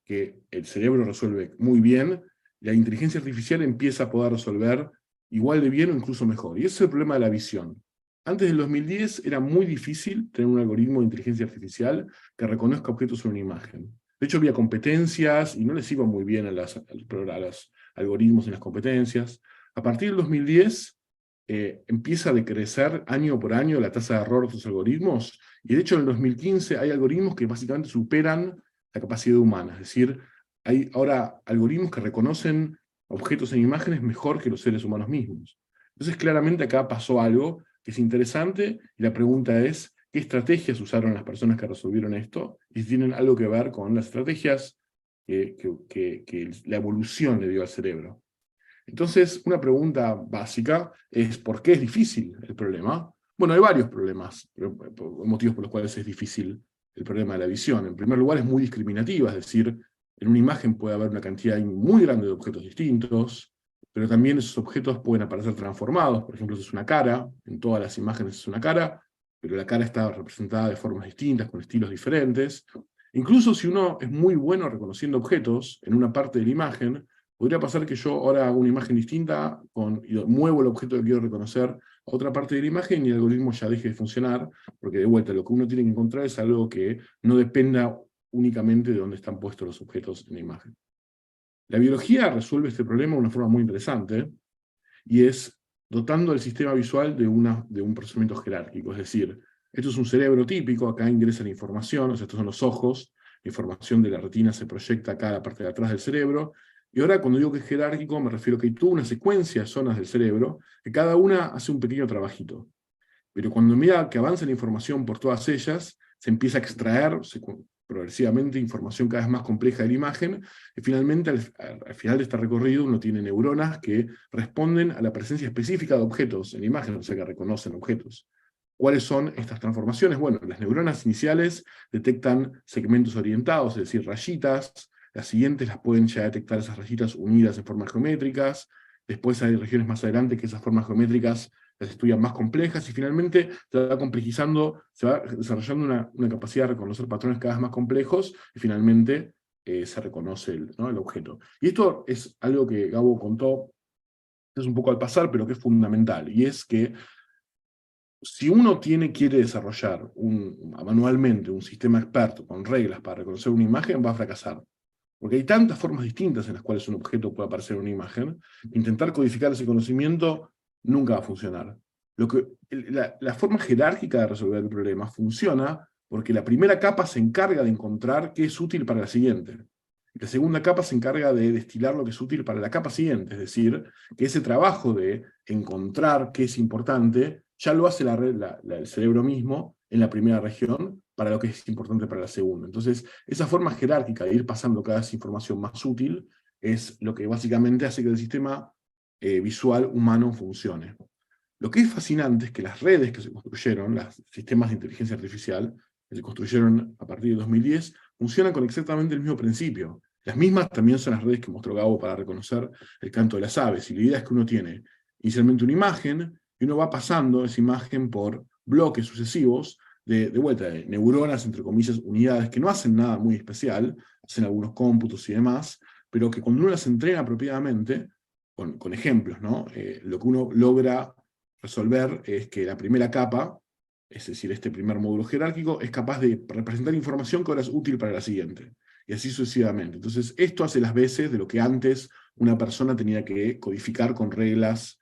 que el cerebro resuelve muy bien, la inteligencia artificial empieza a poder resolver igual de bien o incluso mejor. Y ese es el problema de la visión. Antes del 2010 era muy difícil tener un algoritmo de inteligencia artificial que reconozca objetos en una imagen. De hecho, había competencias y no les iba muy bien a los algoritmos en las competencias. A partir del 2010 empieza a decrecer año por año la tasa de error de estos algoritmos, y de hecho en el 2015 hay algoritmos que básicamente superan la capacidad humana, es decir, hay ahora algoritmos que reconocen objetos en imágenes mejor que los seres humanos mismos. Entonces claramente acá pasó algo que es interesante, y la pregunta es, ¿qué estrategias usaron las personas que resolvieron esto? Y si tienen algo que ver con las estrategias que la evolución le dio al cerebro. Entonces, una pregunta básica es, ¿por qué es difícil el problema? Bueno, hay varios problemas, motivos por los cuales es difícil el problema de la visión. En primer lugar, es muy discriminativa, es decir, en una imagen puede haber una cantidad muy grande de objetos distintos, pero también esos objetos pueden aparecer transformados. Por ejemplo, si es una cara, en todas las imágenes es una cara, pero la cara está representada de formas distintas, con estilos diferentes. Incluso si uno es muy bueno reconociendo objetos en una parte de la imagen, podría pasar que yo ahora hago una imagen distinta, y muevo el objeto que quiero reconocer a otra parte de la imagen y el algoritmo ya deje de funcionar, porque de vuelta lo que uno tiene que encontrar es algo que no dependa únicamente de dónde están puestos los objetos en la imagen. La biología resuelve este problema de una forma muy interesante, y es dotando al sistema visual de un procesamiento jerárquico, es decir, esto es un cerebro típico, acá ingresa la información, o sea, estos son los ojos, la información de la retina se proyecta acá a la parte de atrás del cerebro, y ahora cuando digo que es jerárquico me refiero a que hay toda una secuencia de zonas del cerebro, que cada una hace un pequeño trabajito. Pero cuando mira que avanza la información por todas ellas, se empieza a extraer progresivamente información cada vez más compleja de la imagen, y finalmente al final de este recorrido uno tiene neuronas que responden a la presencia específica de objetos en la imagen, o sea que reconocen objetos. ¿Cuáles son estas transformaciones? Bueno, las neuronas iniciales detectan segmentos orientados, es decir, rayitas. Las siguientes las pueden ya detectar esas rayitas unidas en formas geométricas. Después hay regiones más adelante que esas formas geométricas las estudian más complejas, y finalmente se va complejizando, se va desarrollando una capacidad de reconocer patrones cada vez más complejos, y finalmente se reconoce el objeto. Y esto es algo que Gabo contó, es un poco al pasar, pero que es fundamental, y es que si uno quiere desarrollar manualmente un sistema experto con reglas para reconocer una imagen, va a fracasar. Porque hay tantas formas distintas en las cuales un objeto puede aparecer en una imagen, intentar codificar ese conocimiento nunca va a funcionar. La forma jerárquica de resolver el problema funciona porque la primera capa se encarga de encontrar qué es útil para la siguiente. La segunda capa se encarga de destilar lo que es útil para la capa siguiente, es decir, que ese trabajo de encontrar qué es importante ya lo hace el cerebro mismo en la primera región para lo que es importante para la segunda. Entonces, esa forma jerárquica de ir pasando cada vez información más útil es lo que básicamente hace que el sistema visual humano funcione. Lo que es fascinante es que las redes que se construyeron, los sistemas de inteligencia artificial que se construyeron a partir de 2010, funcionan con exactamente el mismo principio. Las mismas también son las redes que mostró Gabo para reconocer el canto de las aves, y la idea es que uno tiene inicialmente una imagen, y uno va pasando esa imagen por bloques sucesivos de neuronas, entre comillas, unidades, que no hacen nada muy especial, hacen algunos cómputos y demás, pero que cuando uno las entrena apropiadamente, con ejemplos, ¿no? Lo que uno logra resolver es que la primera capa, es decir, este primer módulo jerárquico, es capaz de representar información que ahora es útil para la siguiente, y así sucesivamente. Entonces, esto hace las veces de lo que antes una persona tenía que codificar con reglas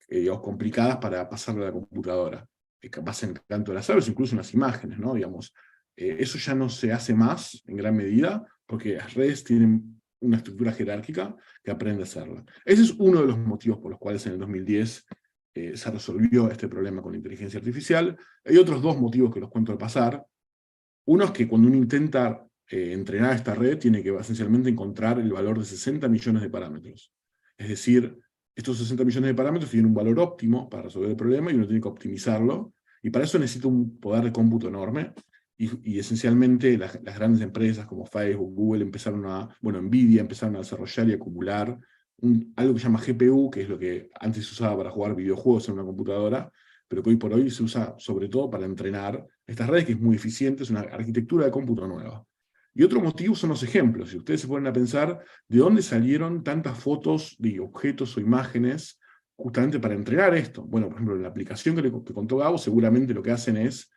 digamos, complicadas para pasarlo a la computadora, que pasen tanto las aves, incluso en las imágenes, ¿no? Digamos, eso ya no se hace más en gran medida, porque las redes tienen una estructura jerárquica que aprende a hacerla. Ese es uno de los motivos por los cuales en el 2010 se resolvió este problema con la inteligencia artificial. Hay otros dos motivos que los cuento al pasar. Uno es que cuando uno intenta entrenar esta red, tiene que esencialmente encontrar el valor de 60 millones de parámetros. Es decir, estos 60 millones de parámetros tienen un valor óptimo para resolver el problema y uno tiene que optimizarlo, y para eso necesita un poder de cómputo enorme, y esencialmente las grandes empresas como Facebook, Google empezaron Nvidia empezaron a desarrollar y acumular algo que se llama GPU, que es lo que antes se usaba para jugar videojuegos en una computadora, pero que hoy por hoy se usa sobre todo para entrenar estas redes, que es muy eficiente, es una arquitectura de cómputo nueva. Y otro motivo son los ejemplos. Si ustedes se ponen a pensar de dónde salieron tantas fotos de objetos o imágenes justamente para entrenar esto. Bueno, por ejemplo, en la aplicación que contó Gabo, seguramente lo que hacen es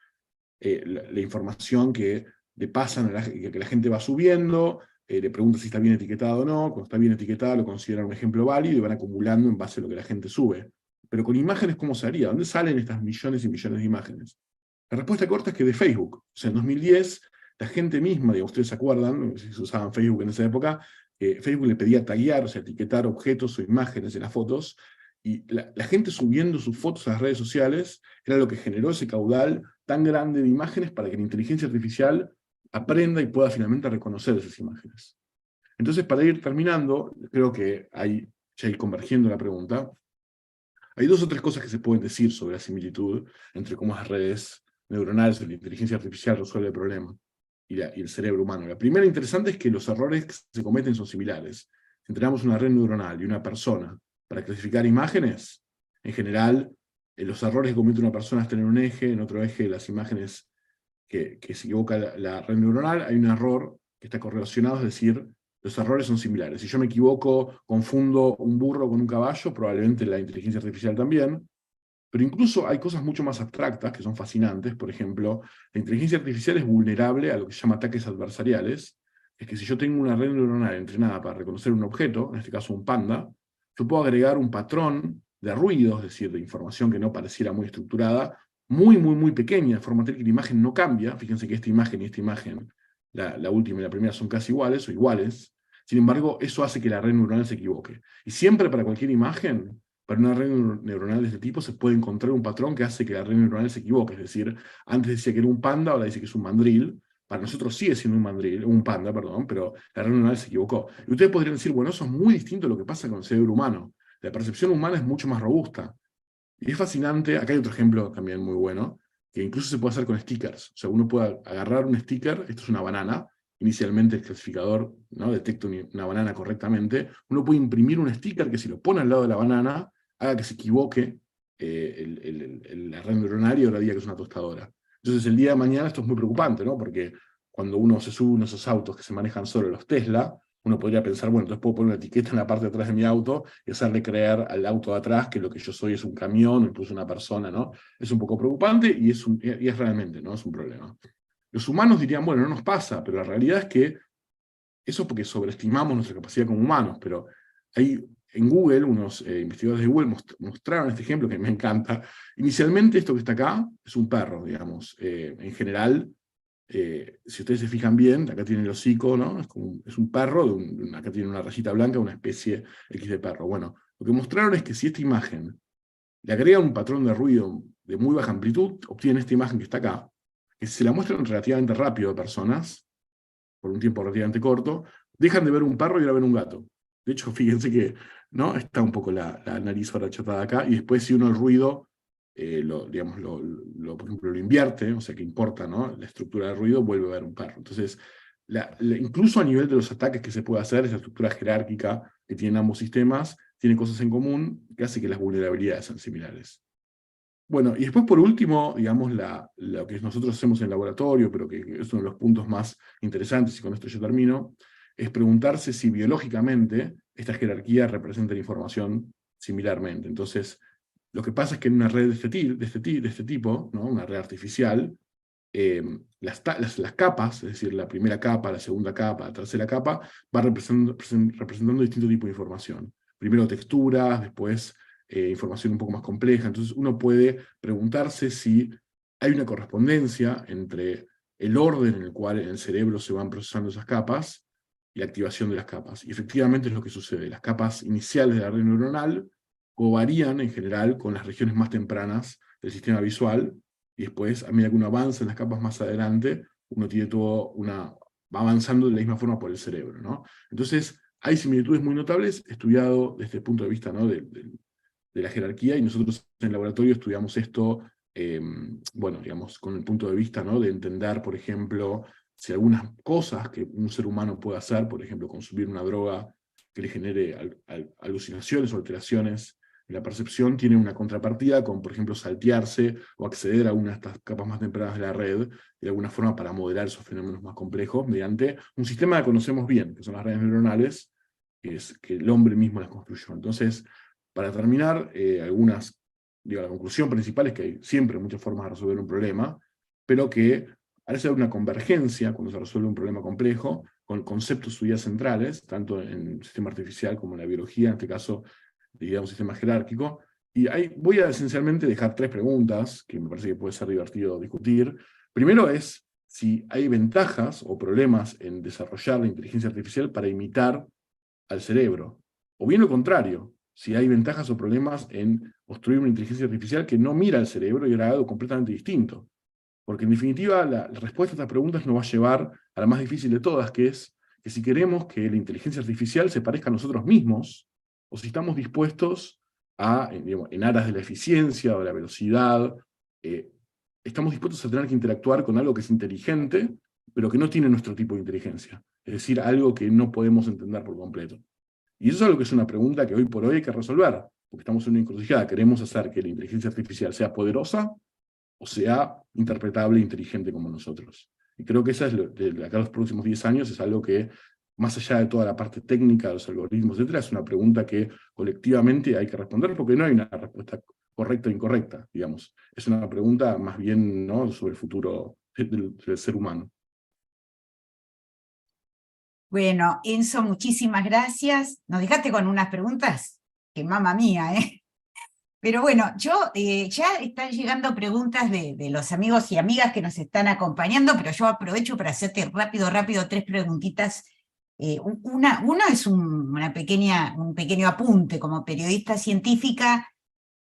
la información que le pasan, que la gente va subiendo, le pregunta si está bien etiquetado o no, cuando está bien etiquetado lo consideran un ejemplo válido y van acumulando en base a lo que la gente sube. Pero con imágenes, ¿cómo se haría? ¿Dónde salen estas millones y millones de imágenes? La respuesta corta es que de Facebook. O sea, en 2010, la gente misma, digamos, ustedes se acuerdan, si se usaban Facebook en esa época, Facebook le pedía taguear, o sea, etiquetar objetos o imágenes en las fotos, y la gente subiendo sus fotos a las redes sociales era lo que generó ese caudal tan grande de imágenes para que la inteligencia artificial aprenda y pueda finalmente reconocer esas imágenes. Entonces, para ir terminando, creo que ya ir convergiendo la pregunta, hay dos o tres cosas que se pueden decir sobre la similitud entre cómo las redes neuronales o la inteligencia artificial resuelve el problema y el cerebro humano. La primera interesante es que los errores que se cometen son similares. Si entrenamos una red neuronal y una persona para clasificar imágenes, en general, los errores que comete una persona es tener un eje, en otro eje las imágenes que se equivoca la red neuronal, hay un error que está correlacionado, es decir, los errores son similares. Si yo me equivoco, confundo un burro con un caballo, probablemente la inteligencia artificial también, pero incluso hay cosas mucho más abstractas que son fascinantes. Por ejemplo, la inteligencia artificial es vulnerable a lo que se llama ataques adversariales. Es que si yo tengo una red neuronal entrenada para reconocer un objeto, en este caso un panda, yo puedo agregar un patrón de ruido, es decir, de información que no pareciera muy estructurada, muy pequeña, de forma tal que la imagen no cambia. Fíjense que esta imagen y esta imagen, la última y la primera, son casi iguales o iguales. Sin embargo, eso hace que la red neuronal se equivoque. Y siempre para cualquier imagen, para una red neuronal de este tipo, se puede encontrar un patrón que hace que la red neuronal se equivoque. Es decir, antes decía que era un panda, ahora dice que es un mandril. Para nosotros sigue siendo un panda, perdón, pero la red neuronal se equivocó. Y ustedes podrían decir, bueno, eso es muy distinto a lo que pasa con el cerebro humano. La percepción humana es mucho más robusta. Y es fascinante, acá hay otro ejemplo también muy bueno, que incluso se puede hacer con stickers. O sea, uno puede agarrar un sticker, esto es una banana, inicialmente el clasificador no detecta una banana correctamente, uno puede imprimir un sticker que si lo pone al lado de la banana, haga que se equivoque la red neuronal y ahora diga que es una tostadora. Entonces el día de mañana esto es muy preocupante, ¿no? Porque cuando uno se sube a uno de esos autos que se manejan solo, los Tesla, uno podría pensar, bueno, entonces puedo poner una etiqueta en la parte de atrás de mi auto y hacerle creer al auto de atrás que lo que yo soy es un camión o incluso una persona, ¿no? Es un poco preocupante y es realmente, ¿no? Es un problema. Los humanos dirían, bueno, no nos pasa, pero la realidad es que eso es porque sobreestimamos nuestra capacidad como humanos, pero hay en Google, unos investigadores de Google mostraron este ejemplo que me encanta. Inicialmente esto que está acá es un perro, digamos. En general, si ustedes se fijan bien, acá tiene el hocico, ¿no? Es un perro, acá tiene una rayita blanca, una especie X de perro. Bueno, lo que mostraron es que si esta imagen le agregan un patrón de ruido de muy baja amplitud, obtienen esta imagen que está acá, que si se la muestran relativamente rápido a personas, por un tiempo relativamente corto, dejan de ver un perro y ahora ven un gato. De hecho, fíjense que ¿no? Está un poco la nariz ahora achatada acá, y después si uno el ruido, digamos, por ejemplo, lo invierte, o sea que importa, ¿no? La estructura del ruido, vuelve a ver un perro. Entonces, incluso a nivel de los ataques que se puede hacer, esa estructura jerárquica que tienen ambos sistemas, tiene cosas en común que hace que las vulnerabilidades sean similares. Bueno, y después por último, digamos, lo que nosotros hacemos en el laboratorio, pero que es uno de los puntos más interesantes, y con esto yo termino, es preguntarse si biológicamente esta jerarquía representa la información similarmente. Entonces, lo que pasa es que en una red de este tipo, ¿no? Una red artificial, las capas, es decir, la primera capa, la segunda capa, la tercera capa, va representando distintos tipos de información. Primero texturas, después información un poco más compleja. Entonces uno puede preguntarse si hay una correspondencia entre el orden en el cual en el cerebro se van procesando esas capas y la activación de las capas. Y efectivamente es lo que sucede. Las capas iniciales de la red neuronal covarían en general con las regiones más tempranas del sistema visual, y después, a medida que uno avanza en las capas más adelante, uno tiene va avanzando de la misma forma por el cerebro, ¿no? Entonces, hay similitudes muy notables, estudiado desde el punto de vista, ¿no? de la jerarquía, y nosotros en el laboratorio estudiamos esto, bueno, digamos, con el punto de vista, ¿no? De entender, por ejemplo, si algunas cosas que un ser humano puede hacer, por ejemplo, consumir una droga que le genere alucinaciones o alteraciones en la percepción, tiene una contrapartida con, por ejemplo, saltearse o acceder a una de estas capas más tempranas de la red, de alguna forma para modelar esos fenómenos más complejos, mediante un sistema que conocemos bien, que son las redes neuronales, que el hombre mismo las construyó. Entonces, para terminar, la conclusión principal es que hay siempre muchas formas de resolver un problema, pero que parece haber una convergencia cuando se resuelve un problema complejo, con conceptos o ideas centrales, tanto en el sistema artificial como en la biología, en este caso, digamos, sistema jerárquico. Y ahí voy a esencialmente dejar 3 preguntas, que me parece que puede ser divertido discutir. Primero es si hay ventajas o problemas en desarrollar la inteligencia artificial para imitar al cerebro, o bien lo contrario, si hay ventajas o problemas en construir una inteligencia artificial que no mira al cerebro y hará algo completamente distinto. Porque en definitiva la respuesta a estas preguntas nos va a llevar a la más difícil de todas, que es que si queremos que la inteligencia artificial se parezca a nosotros mismos, o si estamos dispuestos a, digamos, en aras de la eficiencia o de la velocidad, estamos dispuestos a tener que interactuar con algo que es inteligente, pero que no tiene nuestro tipo de inteligencia. Es decir, algo que no podemos entender por completo. Y eso es algo que es una pregunta que hoy por hoy hay que resolver, porque estamos en una encrucijada. Queremos hacer que la inteligencia artificial sea poderosa, o sea interpretable e inteligente como nosotros. Y creo que esa es de acá a los próximos 10 años, es algo que, más allá de toda la parte técnica de los algoritmos, etc., es una pregunta que colectivamente hay que responder, porque no hay una respuesta correcta o incorrecta, digamos. Es una pregunta más bien, ¿no?, sobre el futuro del ser humano. Bueno, Enzo, muchísimas gracias. Nos dejaste con unas preguntas que mamma mía, ¿eh? Pero bueno, ya están llegando preguntas de los amigos y amigas que nos están acompañando, pero yo aprovecho para hacerte rápido 3 preguntitas. Una es un pequeño apunte. Como periodista científica,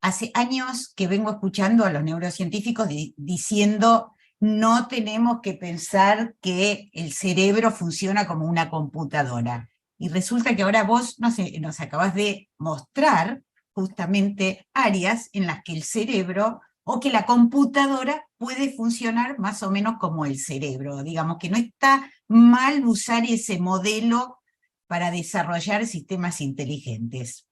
hace años que vengo escuchando a los neurocientíficos diciendo: no tenemos que pensar que el cerebro funciona como una computadora. Y resulta que ahora vos nos acabás de mostrar justamente áreas en las que el cerebro, o que la computadora puede funcionar más o menos como el cerebro. Digamos que no está mal usar ese modelo para desarrollar sistemas inteligentes.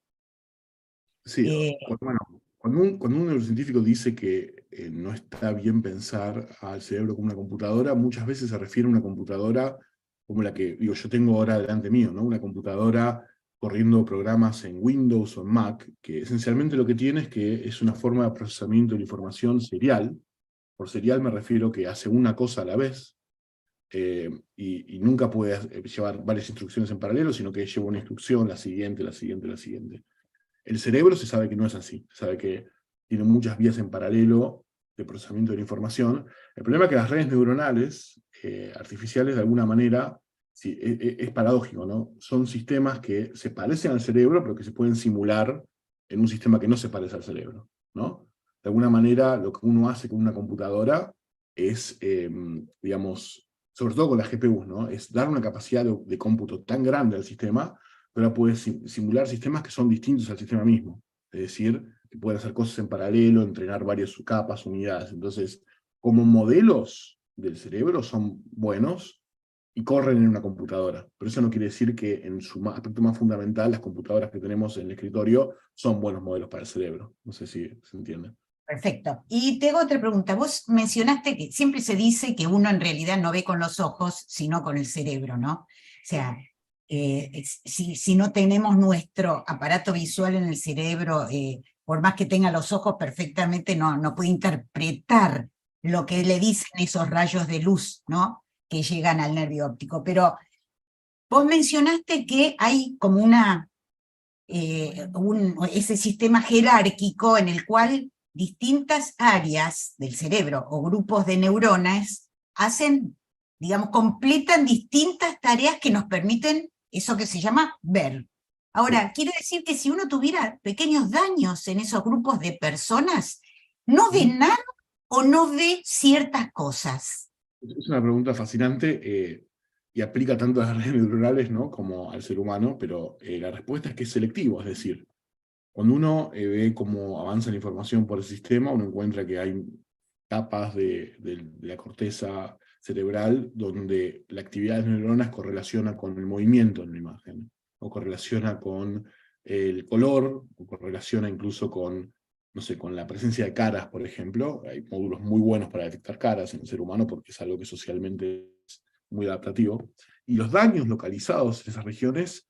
Sí, bueno, cuando un neurocientífico dice que no está bien pensar al cerebro como una computadora, muchas veces se refiere a una computadora como la que yo tengo ahora delante mío, ¿no? Una computadora corriendo programas en Windows o en Mac, que esencialmente lo que tiene es que es una forma de procesamiento de la información serial. Por serial me refiero que hace una cosa a la vez, y nunca puede llevar varias instrucciones en paralelo, sino que lleva una instrucción, la siguiente, la siguiente, la siguiente. El cerebro se sabe que no es así, se sabe que tiene muchas vías en paralelo de procesamiento de la información. El problema es que las redes neuronales artificiales, de alguna manera, sí, es paradójico, ¿no? Son sistemas que se parecen al cerebro, pero que se pueden simular en un sistema que no se parece al cerebro, ¿no? De alguna manera, lo que uno hace con una computadora es, digamos, sobre todo con las GPUs, ¿no? Es dar una capacidad de cómputo tan grande al sistema, pero puede simular sistemas que son distintos al sistema mismo. Es decir, que pueden hacer cosas en paralelo, entrenar varias capas, unidades. Entonces, como modelos del cerebro son buenos y corren en una computadora. Pero eso no quiere decir que en su aspecto más fundamental, las computadoras que tenemos en el escritorio son buenos modelos para el cerebro. No sé si se entiende. Perfecto. Y te hago otra pregunta. Vos mencionaste que siempre se dice que uno en realidad no ve con los ojos, sino con el cerebro, ¿no? O sea, si no tenemos nuestro aparato visual en el cerebro, por más que tenga los ojos perfectamente, no puede interpretar lo que le dicen esos rayos de luz, ¿no?, que llegan al nervio óptico. Pero vos mencionaste que hay como ese sistema jerárquico en el cual distintas áreas del cerebro o grupos de neuronas hacen, digamos, completan distintas tareas que nos permiten eso que se llama ver. Ahora, quiere decir que si uno tuviera pequeños daños en esos grupos de personas, ¿no ve nada o no ve ciertas cosas? Es una pregunta fascinante y aplica tanto a las redes neuronales, ¿no?, como al ser humano, pero la respuesta es que es selectivo, es decir, cuando uno ve cómo avanza la información por el sistema, uno encuentra que hay capas de la corteza cerebral donde la actividad de las neuronas correlaciona con el movimiento en la imagen, o correlaciona con el color, o correlaciona incluso con, no sé, con la presencia de caras, por ejemplo. Hay módulos muy buenos para detectar caras en el ser humano porque es algo que socialmente es muy adaptativo. Y los daños localizados en esas regiones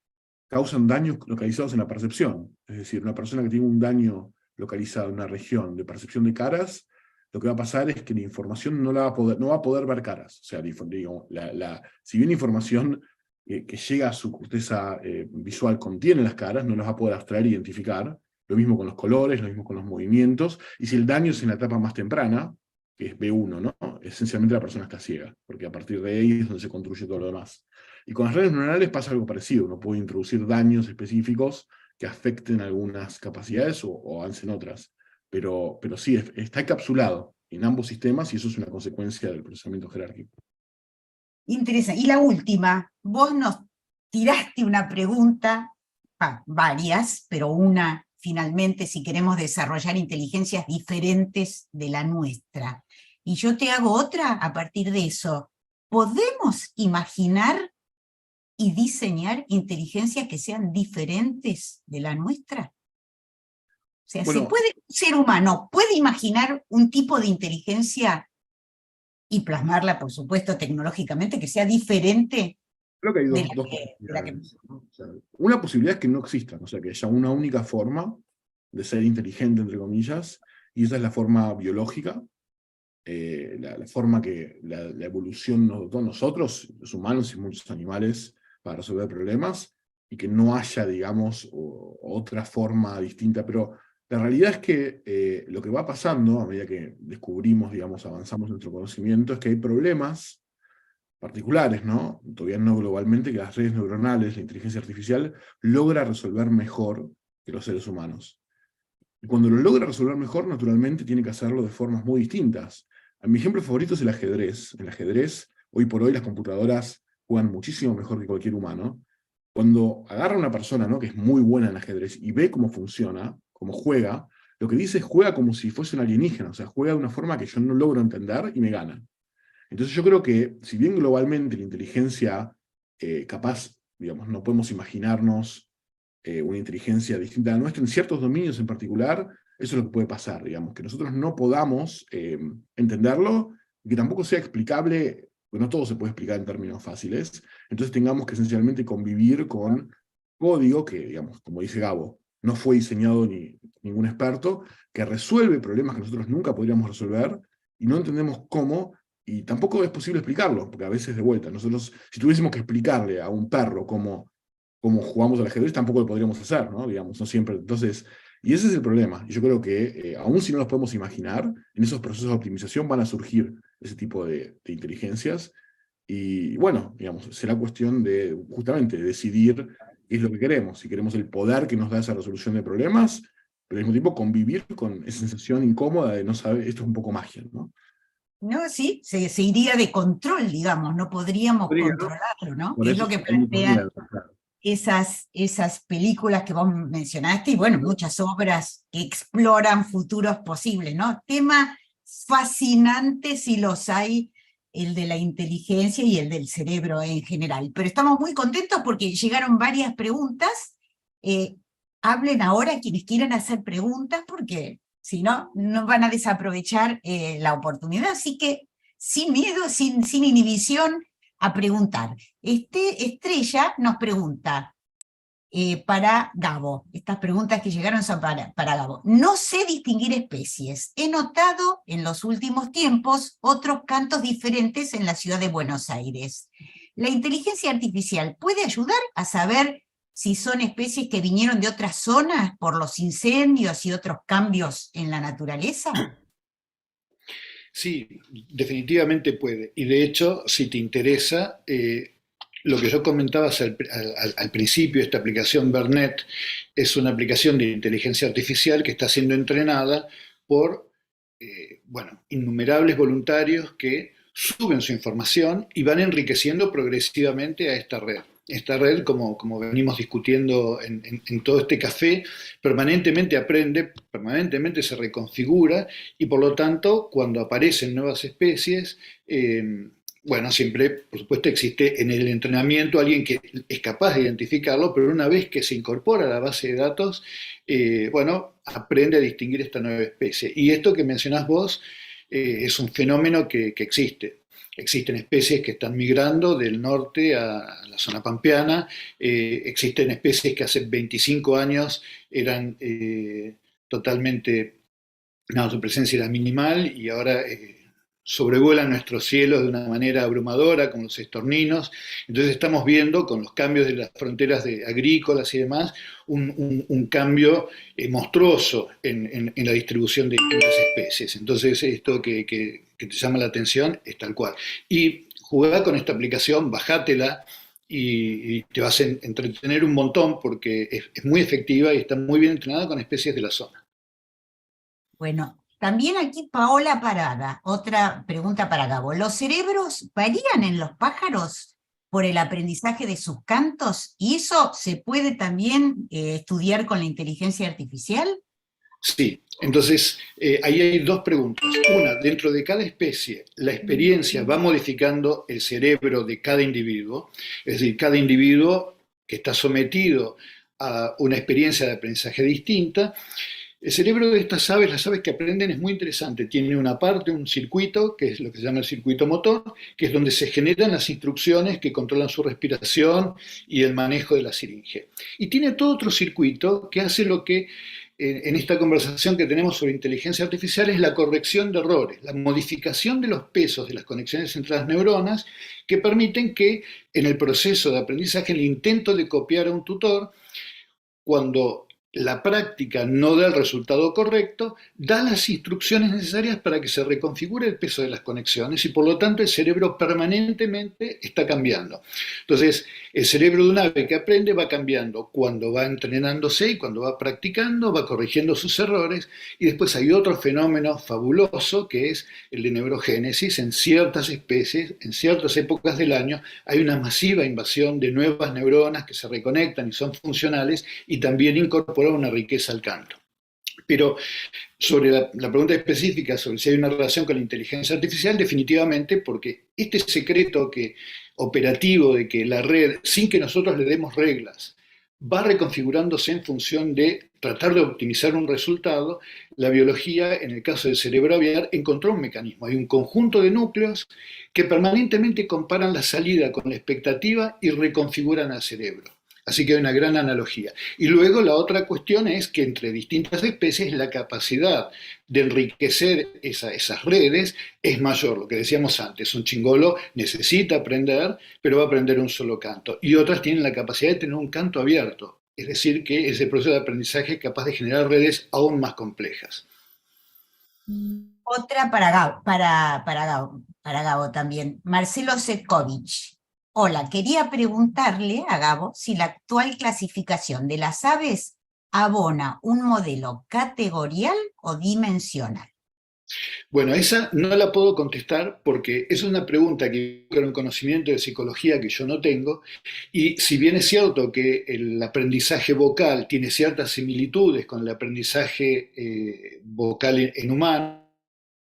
causan daños localizados en la percepción. Es decir, una persona que tiene un daño localizado en una región de percepción de caras, lo que va a pasar es que la información no va a poder ver caras. O sea, digamos, si bien la información que llega a su corteza visual contiene las caras, no las va a poder abstraer e identificar. Lo mismo con los colores, lo mismo con los movimientos. Y si el daño es en la etapa más temprana, que es B1, ¿no?, esencialmente la persona está ciega, porque a partir de ahí es donde se construye todo lo demás. Y con las redes neuronales pasa algo parecido. Uno puede introducir daños específicos que afecten algunas capacidades o avancen otras. Pero sí, está encapsulado en ambos sistemas y eso es una consecuencia del procesamiento jerárquico. Interesante. Y la última, vos nos tiraste una pregunta, varias, pero una finalmente, si queremos desarrollar inteligencias diferentes de la nuestra. Y yo te hago otra a partir de eso. ¿Podemos imaginar y diseñar inteligencias que sean diferentes de la nuestra? O sea, Bueno, un ser humano puede imaginar un tipo de inteligencia y plasmarla, por supuesto, tecnológicamente, que sea diferente creo que hay de dos la que... posibilidades, ¿no? O sea, una posibilidad es que no existan, o sea, que haya una única forma de ser inteligente, entre comillas, y esa es la forma biológica, la forma que la evolución nos dotó a nosotros, los humanos y muchos animales, para resolver problemas, y que no haya, digamos, otra forma distinta. Pero la realidad es que lo que va pasando, a medida que descubrimos, digamos, avanzamos nuestro conocimiento, es que hay problemas particulares, ¿no?, todavía no globalmente, que las redes neuronales, la inteligencia artificial, logra resolver mejor que los seres humanos. Y cuando lo logra resolver mejor, naturalmente tiene que hacerlo de formas muy distintas. Mi ejemplo favorito es el ajedrez. En el ajedrez, hoy por hoy, las computadoras juegan muchísimo mejor que cualquier humano. Cuando agarra a una persona, ¿no?, que es muy buena en el ajedrez y ve cómo funciona, cómo juega, lo que dice es juega como si fuese un alienígena, o sea, juega de una forma que yo no logro entender y me gana. Entonces yo creo que, si bien globalmente la inteligencia capaz, digamos, no podemos imaginarnos una inteligencia distinta a la nuestra, en ciertos dominios en particular, eso es lo que puede pasar, digamos, que nosotros no podamos entenderlo, y que tampoco sea explicable, porque no todo se puede explicar en términos fáciles, entonces tengamos que esencialmente convivir con código que, digamos, como dice Gabo, no fue diseñado ni ningún experto, que resuelve problemas que nosotros nunca podríamos resolver, y no entendemos cómo, y tampoco es posible explicarlo, porque a veces de vuelta, nosotros, si tuviésemos que explicarle a un perro cómo jugamos al ajedrez, tampoco lo podríamos hacer, ¿no? Digamos, no siempre. Entonces, y ese es el problema. Y yo creo que, aun si no los podemos imaginar, en esos procesos de optimización van a surgir ese tipo de inteligencias. Y bueno, digamos, será cuestión de justamente decidir qué es lo que queremos. Si queremos el poder que nos da esa resolución de problemas, pero al mismo tiempo convivir con esa sensación incómoda de no saber, esto es un poco magia, ¿no? No, sí, se iría de control, digamos, no podríamos controlarlo, ¿no? Por Es eso lo que hay mucho plantean miedo, claro. esas películas que vos mencionaste, y bueno, muchas obras que exploran futuros posibles, ¿no? Tema fascinante si los hay, el de la inteligencia y el del cerebro en general. Pero estamos muy contentos porque llegaron varias preguntas. Hablen ahora quienes quieran hacer preguntas, porque si no, no van a desaprovechar la oportunidad. Así que, sin miedo, sin inhibición, a preguntar. Estrella nos pregunta para Gabo, estas preguntas que llegaron son para Gabo. No sé distinguir especies. He notado en los últimos tiempos otros cantos diferentes en la ciudad de Buenos Aires. ¿La inteligencia artificial puede ayudar a saber si son especies que vinieron de otras zonas por los incendios y otros cambios en la naturaleza? Sí, definitivamente puede. Y de hecho, si te interesa, lo que yo comentaba al principio, esta aplicación Vernet es una aplicación de inteligencia artificial que está siendo entrenada por innumerables voluntarios que suben su información y van enriqueciendo progresivamente a esta red. Esta red, como venimos discutiendo en todo este café, permanentemente aprende, permanentemente se reconfigura y por lo tanto, cuando aparecen nuevas especies, siempre, por supuesto, existe en el entrenamiento alguien que es capaz de identificarlo, pero una vez que se incorpora a la base de datos, aprende a distinguir esta nueva especie. Y esto que mencionás vos es un fenómeno que existe. Existen especies que están migrando del norte a la zona pampeana, existen especies que hace 25 años eran totalmente, su presencia era minimal y ahora sobrevuelan nuestros cielos de una manera abrumadora, como los estorninos. Entonces estamos viendo, con los cambios de las fronteras agrícolas y demás, un cambio monstruoso en la distribución de distintas especies. Entonces esto que te llama la atención es tal cual. Y jugá con esta aplicación, bajátela y te vas a entretener un montón porque es muy efectiva y está muy bien entrenada con especies de la zona. Bueno, también aquí Paola Parada, otra pregunta para Gabo. ¿Los cerebros varían en los pájaros por el aprendizaje de sus cantos? ¿Y eso se puede también estudiar con la inteligencia artificial? Sí, entonces ahí hay dos preguntas. Una, dentro de cada especie, la experiencia va modificando el cerebro de cada individuo, es decir, cada individuo que está sometido a una experiencia de aprendizaje distinta. El cerebro de estas aves, las aves que aprenden, es muy interesante. Tiene una parte, un circuito, que es lo que se llama el circuito motor, que es donde se generan las instrucciones que controlan su respiración y el manejo de la siringe. Y tiene todo otro circuito que hace lo que en esta conversación que tenemos sobre inteligencia artificial es la corrección de errores, la modificación de los pesos de las conexiones entre las neuronas que permiten que en el proceso de aprendizaje, el intento de copiar a un tutor, cuando la práctica no da el resultado correcto, da las instrucciones necesarias para que se reconfigure el peso de las conexiones y por lo tanto el cerebro permanentemente está cambiando. Entonces, el cerebro de un ave que aprende va cambiando cuando va entrenándose y cuando va practicando, va corrigiendo sus errores y después hay otro fenómeno fabuloso que es el de neurogénesis. En ciertas especies, en ciertas épocas del año, hay una masiva invasión de nuevas neuronas que se reconectan y son funcionales y también incorporan una riqueza al canto. Pero sobre la pregunta específica sobre si hay una relación con la inteligencia artificial, definitivamente, porque este secreto operativo de que la red, sin que nosotros le demos reglas, va reconfigurándose en función de tratar de optimizar un resultado, la biología, en el caso del cerebro aviar, encontró un mecanismo. Hay un conjunto de núcleos que permanentemente comparan la salida con la expectativa y reconfiguran al cerebro. Así que hay una gran analogía. Y luego la otra cuestión es que entre distintas especies la capacidad de enriquecer esas redes es mayor. Lo que decíamos antes, un chingolo necesita aprender, pero va a aprender un solo canto. Y otras tienen la capacidad de tener un canto abierto. Es decir, que ese proceso de aprendizaje es capaz de generar redes aún más complejas. Otra para Gabo también. Marcelo Setkovich. Hola, quería preguntarle a Gabo si la actual clasificación de las aves abona un modelo categorial o dimensional. Bueno, esa no la puedo contestar porque es una pregunta que requiere un conocimiento de psicología que yo no tengo, y si bien es cierto que el aprendizaje vocal tiene ciertas similitudes con el aprendizaje vocal en humanos,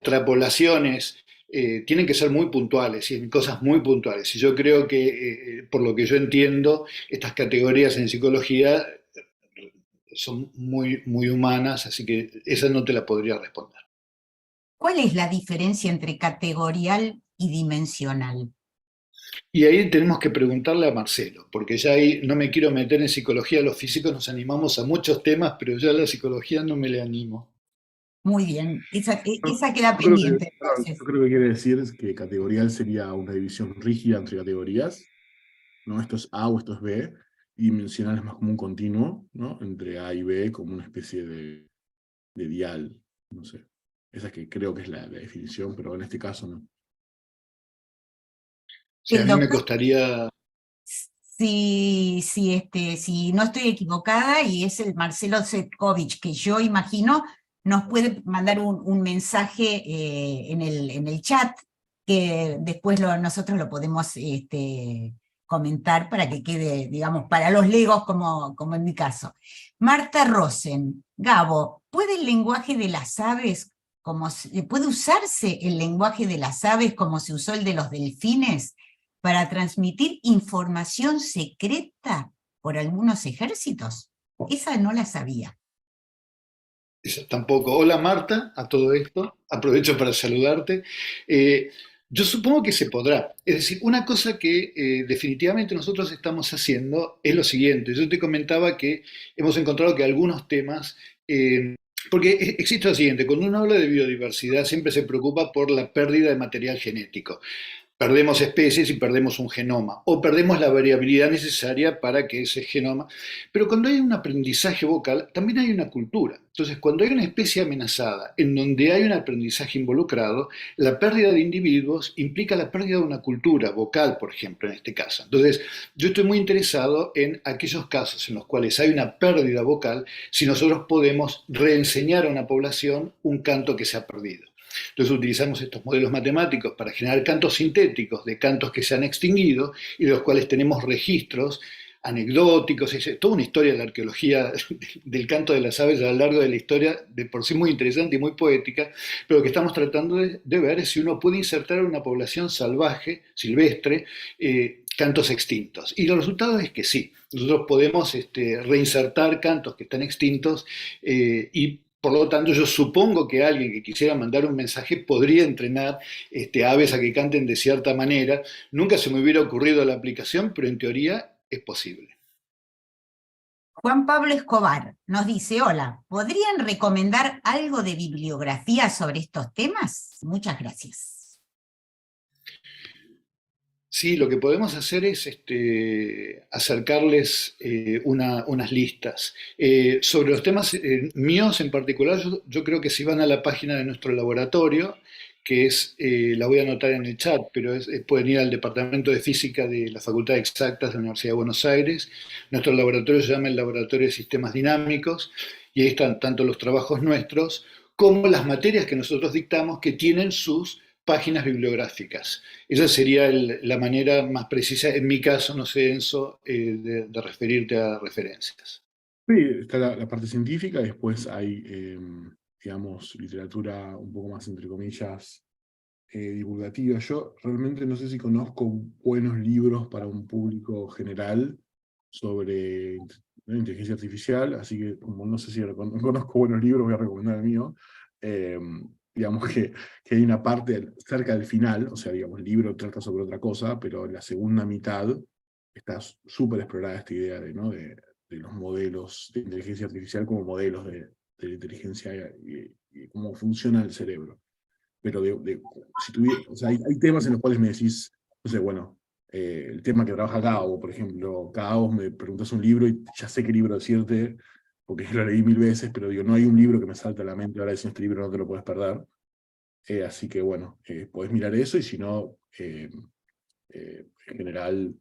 extrapolaciones tienen que ser muy puntuales y en cosas muy puntuales. Y yo creo que, por lo que yo entiendo, estas categorías en psicología son muy, muy humanas, así que esa no te la podría responder. ¿Cuál es la diferencia entre categorial y dimensional? Y ahí tenemos que preguntarle a Marcelo, porque ya ahí no me quiero meter en psicología, los físicos nos animamos a muchos temas, pero ya a la psicología no me le animo. Muy bien, No, esa queda yo creo que, pendiente claro, entonces. yo creo que quiere decir es que categorial sería una división rígida entre categorías, ¿no? Esto es A o esto es B, y dimensional es más como un continuo, ¿no? Entre A y B, como una especie de dial, no sé. Esa que creo que es la definición, pero en este caso no. Si a El mí me doctor, costaría, si no estoy equivocada, y es el Marcelo Zetkovich, que yo imagino nos puede mandar un mensaje en el chat, que después nosotros lo podemos comentar para que quede, digamos, para los legos, como en mi caso. Marta Rosen, Gabo, ¿puede el lenguaje de las aves, puede usarse el lenguaje de las aves como se usó el de los delfines, para transmitir información secreta por algunos ejércitos? Esa no la sabía. eso tampoco. Hola Marta, a todo esto, aprovecho para saludarte. Eh, yo supongo que se podrá. Es decir, una cosa que definitivamente nosotros estamos haciendo es lo siguiente. Yo te comentaba que hemos encontrado que algunos temas, porque existe lo siguiente, cuando uno habla de biodiversidad siempre se preocupa por la pérdida de material genético. Perdemos especies y perdemos un genoma, o perdemos la variabilidad necesaria para que ese genoma... Pero cuando hay un aprendizaje vocal, también hay una cultura. Entonces, cuando hay una especie amenazada en donde hay un aprendizaje involucrado, la pérdida de individuos implica la pérdida de una cultura vocal, por ejemplo, en este caso. Entonces, yo estoy muy interesado en aquellos casos en los cuales hay una pérdida vocal, si nosotros podemos reenseñar a una población un canto que se ha perdido. Entonces utilizamos estos modelos matemáticos para generar cantos sintéticos de cantos que se han extinguido y de los cuales tenemos registros anecdóticos, es toda una historia de la arqueología del canto de las aves a lo largo de la historia, de por sí muy interesante y muy poética, pero lo que estamos tratando de ver es si uno puede insertar en una población salvaje, silvestre, cantos extintos. Y el resultado es que sí, nosotros podemos reinsertar cantos que están extintos y por lo tanto, yo supongo que alguien que quisiera mandar un mensaje podría entrenar aves a que canten de cierta manera. Nunca se me hubiera ocurrido la aplicación, pero en teoría es posible. Juan Pablo Escobar nos dice, hola, ¿podrían recomendar algo de bibliografía sobre estos temas? Muchas gracias. Sí, lo que podemos hacer es acercarles unas listas. Sobre los temas míos en particular, yo creo que si van a la página de nuestro laboratorio, que es, la voy a anotar en el chat, pero pueden ir al Departamento de Física de la Facultad de Exactas de la Universidad de Buenos Aires. Nuestro laboratorio se llama el Laboratorio de Sistemas Dinámicos y ahí están tanto los trabajos nuestros como las materias que nosotros dictamos que tienen sus páginas bibliográficas. Esa sería la manera más precisa, en mi caso, no sé, Enzo, de referirte a referencias. Sí, está la parte científica, después hay, digamos, literatura un poco más, entre comillas, divulgativa. Yo realmente no sé si conozco buenos libros para un público general sobre inteligencia artificial, así que como no sé si conozco buenos libros, voy a recomendar el mío. Eh, digamos que hay una parte cerca del final, o sea, digamos, el libro trata sobre otra cosa, pero en la segunda mitad está súper explorada esta idea ¿no? de los modelos de inteligencia artificial como modelos de inteligencia y cómo funciona el cerebro. Pero si tuviera, o sea, hay temas en los cuales me decís, no sé, bueno, el tema que trabaja Gao, por ejemplo, Gao, me preguntas un libro y ya sé qué libro decirte, porque lo leí 1000 veces, pero digo, no hay un libro que me salta a la mente ahora diciendo este libro no te lo puedes perder. Así que bueno, podés mirar eso y si no, en general...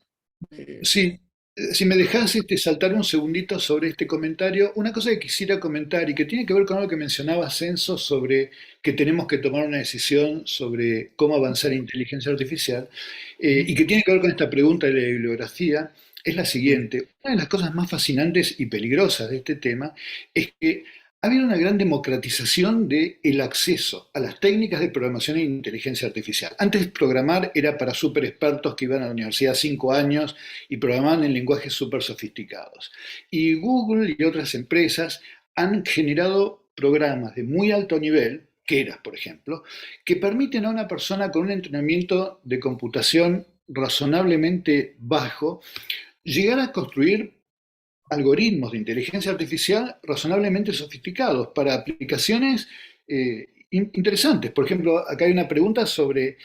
eh, Sí, si me dejas saltar un segundito sobre este comentario, una cosa que quisiera comentar y que tiene que ver con algo que mencionaba Censo sobre que tenemos que tomar una decisión sobre cómo avanzar en inteligencia artificial, y que tiene que ver con esta pregunta de la bibliografía, es la siguiente. Una de las cosas más fascinantes y peligrosas de este tema es que ha habido una gran democratización del acceso a las técnicas de programación e inteligencia artificial. Antes programar era para súper expertos que iban a la universidad 5 años y programaban en lenguajes súper sofisticados. Y Google y otras empresas han generado programas de muy alto nivel, Keras, por ejemplo, que permiten a una persona con un entrenamiento de computación razonablemente bajo, llegar a construir algoritmos de inteligencia artificial razonablemente sofisticados para aplicaciones interesantes. Por ejemplo, acá hay una pregunta sobre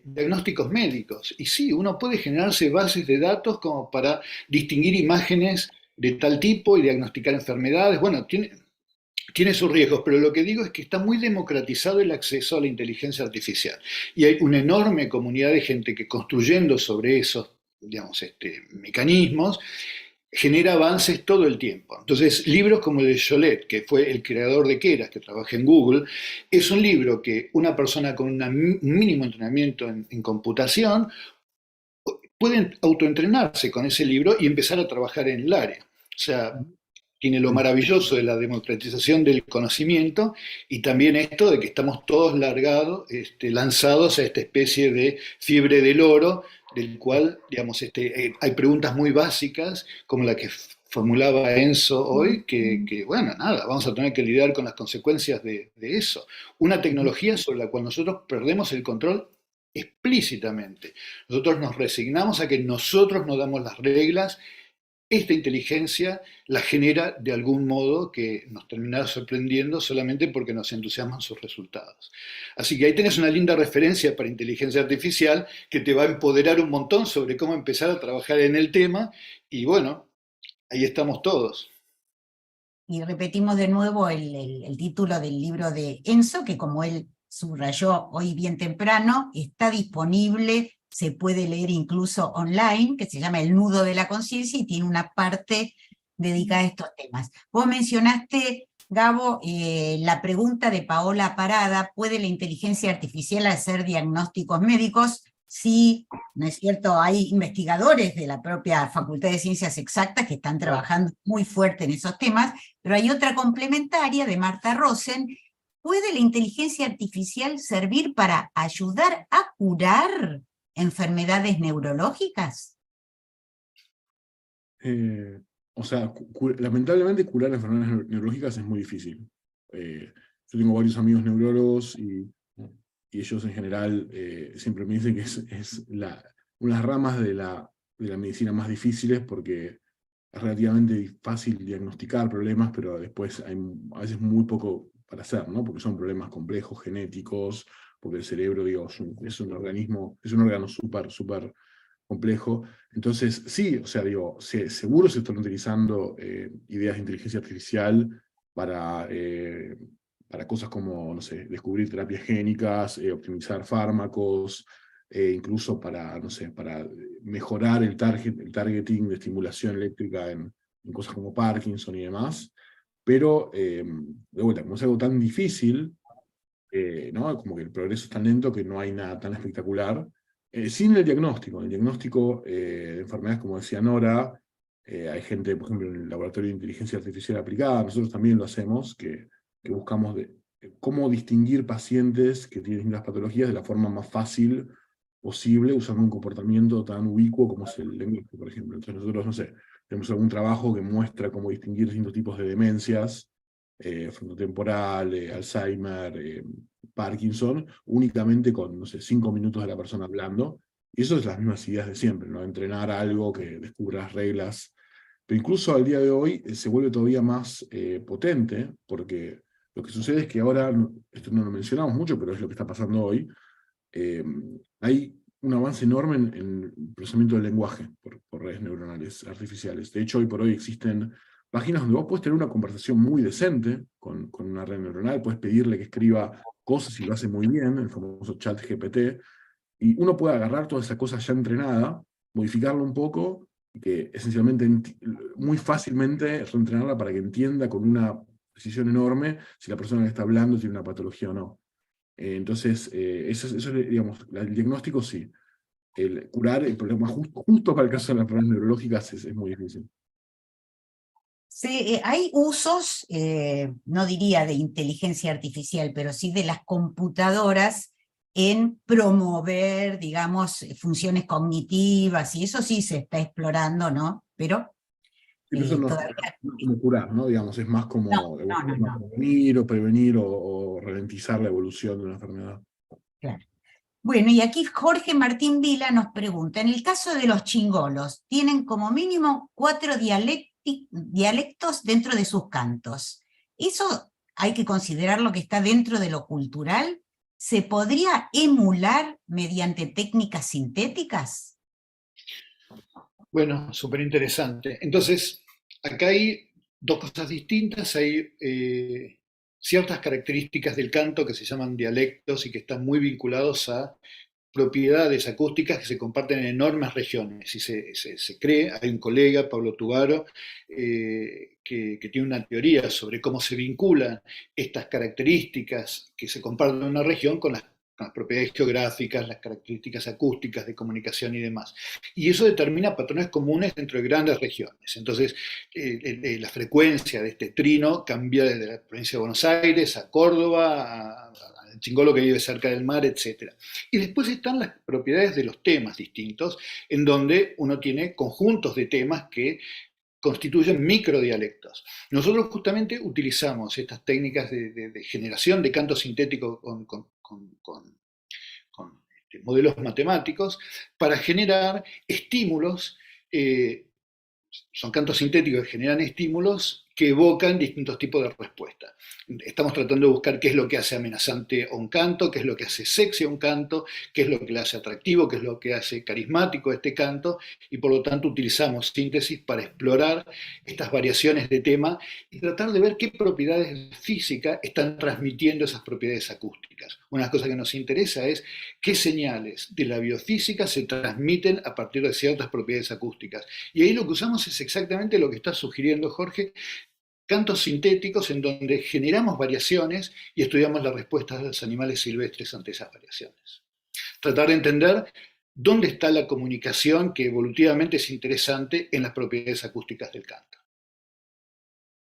diagnósticos médicos. Y sí, uno puede generarse bases de datos como para distinguir imágenes de tal tipo y diagnosticar enfermedades. Bueno, tiene sus riesgos, pero lo que digo es que está muy democratizado el acceso a la inteligencia artificial. Y hay una enorme comunidad de gente que construyendo sobre esos, digamos, mecanismos, genera avances todo el tiempo. Entonces, libros como el de Jolette, que fue el creador de Keras, que trabaja en Google, es un libro que una persona con un mínimo entrenamiento en computación puede autoentrenarse con ese libro y empezar a trabajar en el área. O sea, tiene lo maravilloso de la democratización del conocimiento y también esto de que estamos todos lanzados a esta especie de fiebre del oro, del cual, digamos, hay preguntas muy básicas, como la que formulaba Enzo hoy, que, bueno, nada, vamos a tener que lidiar con las consecuencias de eso. Una tecnología sobre la cual nosotros perdemos el control explícitamente. Nosotros nos resignamos a que nosotros nos damos las reglas. Esta inteligencia la genera de algún modo que nos termina sorprendiendo solamente porque nos entusiasman sus resultados. Así que ahí tenés una linda referencia para inteligencia artificial que te va a empoderar un montón sobre cómo empezar a trabajar en el tema y bueno, ahí estamos todos. Y repetimos de nuevo el título del libro de Enzo, que como él subrayó hoy bien temprano, está disponible, se puede leer incluso online, que se llama El nudo de la conciencia y tiene una parte dedicada a estos temas. Vos mencionaste, Gabo, la pregunta de Paola Parada: ¿puede la inteligencia artificial hacer diagnósticos médicos? Sí, ¿no es cierto? Hay investigadores de la propia Facultad de Ciencias Exactas que están trabajando muy fuerte en esos temas, pero hay otra complementaria de Marta Rosen: ¿puede la inteligencia artificial servir para ayudar a curar enfermedades neurológicas? O sea, lamentablemente curar enfermedades neurológicas es muy difícil. Yo tengo varios amigos neurólogos y ellos en general siempre me dicen que es unas ramas de la medicina más difíciles porque es relativamente fácil diagnosticar problemas, pero después hay a veces muy poco para hacer, ¿no? Porque son problemas complejos, genéticos, porque el cerebro, digo, es un organismo, es un órgano súper, súper complejo. Entonces, sí, o sea, digo, seguro se están utilizando ideas de inteligencia artificial para cosas como, no sé, descubrir terapias génicas, optimizar fármacos, incluso para, no sé, para mejorar el targeting de estimulación eléctrica en cosas como Parkinson y demás. Pero, de vuelta, como es algo tan difícil, ¿no? Como que el progreso es tan lento que no hay nada tan espectacular. Sin el diagnóstico de enfermedades, como decía Nora, hay gente, por ejemplo, en el Laboratorio de Inteligencia Artificial Aplicada, nosotros también lo hacemos, que buscamos cómo distinguir pacientes que tienen distintas patologías de la forma más fácil posible, usando un comportamiento tan ubicuo como es el lenguaje, por ejemplo. Entonces nosotros, no sé, tenemos algún trabajo que muestra cómo distinguir distintos tipos de demencias, frontotemporal, Alzheimer, Parkinson, únicamente con, no sé, 5 minutos de la persona hablando. Y eso es las mismas ideas de siempre, ¿no? Entrenar algo que descubra las reglas. Pero incluso al día de hoy se vuelve todavía más potente, porque lo que sucede es que ahora, esto no lo mencionamos mucho, pero es lo que está pasando hoy, hay un avance enorme en el procesamiento del lenguaje por redes neuronales artificiales. De hecho, hoy por hoy existen páginas donde vos podés tener una conversación muy decente con una red neuronal, puedes pedirle que escriba cosas y lo hace muy bien, el famoso chat GPT, y uno puede agarrar toda esa cosa ya entrenada, modificarla un poco, y que esencialmente muy fácilmente reentrenarla para que entienda con una precisión enorme si la persona que está hablando tiene una patología o no. Entonces, eso digamos, el diagnóstico sí. El curar el problema justo para el caso de las enfermedades neurológicas es muy difícil. Sí, hay usos, no diría de inteligencia artificial, pero sí de las computadoras en promover, digamos, funciones cognitivas, y eso sí se está explorando, ¿no? Pero Eso no es todavía... como curar, ¿no? Digamos, es más como No. prevenir o ralentizar la evolución de una enfermedad. Claro. Bueno, y aquí Jorge Martín Vila nos pregunta, en el caso de los chingolos, tienen como mínimo 4 dialectos dentro de sus cantos. ¿Eso hay que considerarlo que está dentro de lo cultural? ¿Se podría emular mediante técnicas sintéticas? Bueno, súper interesante. Entonces, acá hay dos cosas distintas. Hay ciertas características del canto que se llaman dialectos y que están muy vinculados a propiedades acústicas que se comparten en enormes regiones. Y se cree, hay un colega, Pablo Tubaro, que tiene una teoría sobre cómo se vinculan estas características que se comparten en una región con las propiedades geográficas, las características acústicas de comunicación y demás. Y eso determina patrones comunes dentro de grandes regiones. Entonces, la frecuencia de este trino cambia desde la provincia de Buenos Aires a Córdoba, al chingolo que vive cerca del mar, etc. Y después están las propiedades de los temas distintos, en donde uno tiene conjuntos de temas que constituyen microdialectos. Nosotros justamente utilizamos estas técnicas de generación de canto sintético con modelos matemáticos para generar estímulos. Son cantos sintéticos que generan estímulos que evocan distintos tipos de respuestas. Estamos tratando de buscar qué es lo que hace amenazante a un canto, qué es lo que hace sexy a un canto, qué es lo que le hace atractivo, qué es lo que hace carismático a este canto, y por lo tanto utilizamos síntesis para explorar estas variaciones de tema y tratar de ver qué propiedades físicas están transmitiendo esas propiedades acústicas. Una cosa que nos interesa es qué señales de la biofísica se transmiten a partir de ciertas propiedades acústicas. Y ahí lo que usamos es exactamente lo que está sugiriendo Jorge, cantos sintéticos en donde generamos variaciones y estudiamos las respuestas de los animales silvestres ante esas variaciones. Tratar de entender dónde está la comunicación que evolutivamente es interesante en las propiedades acústicas del canto.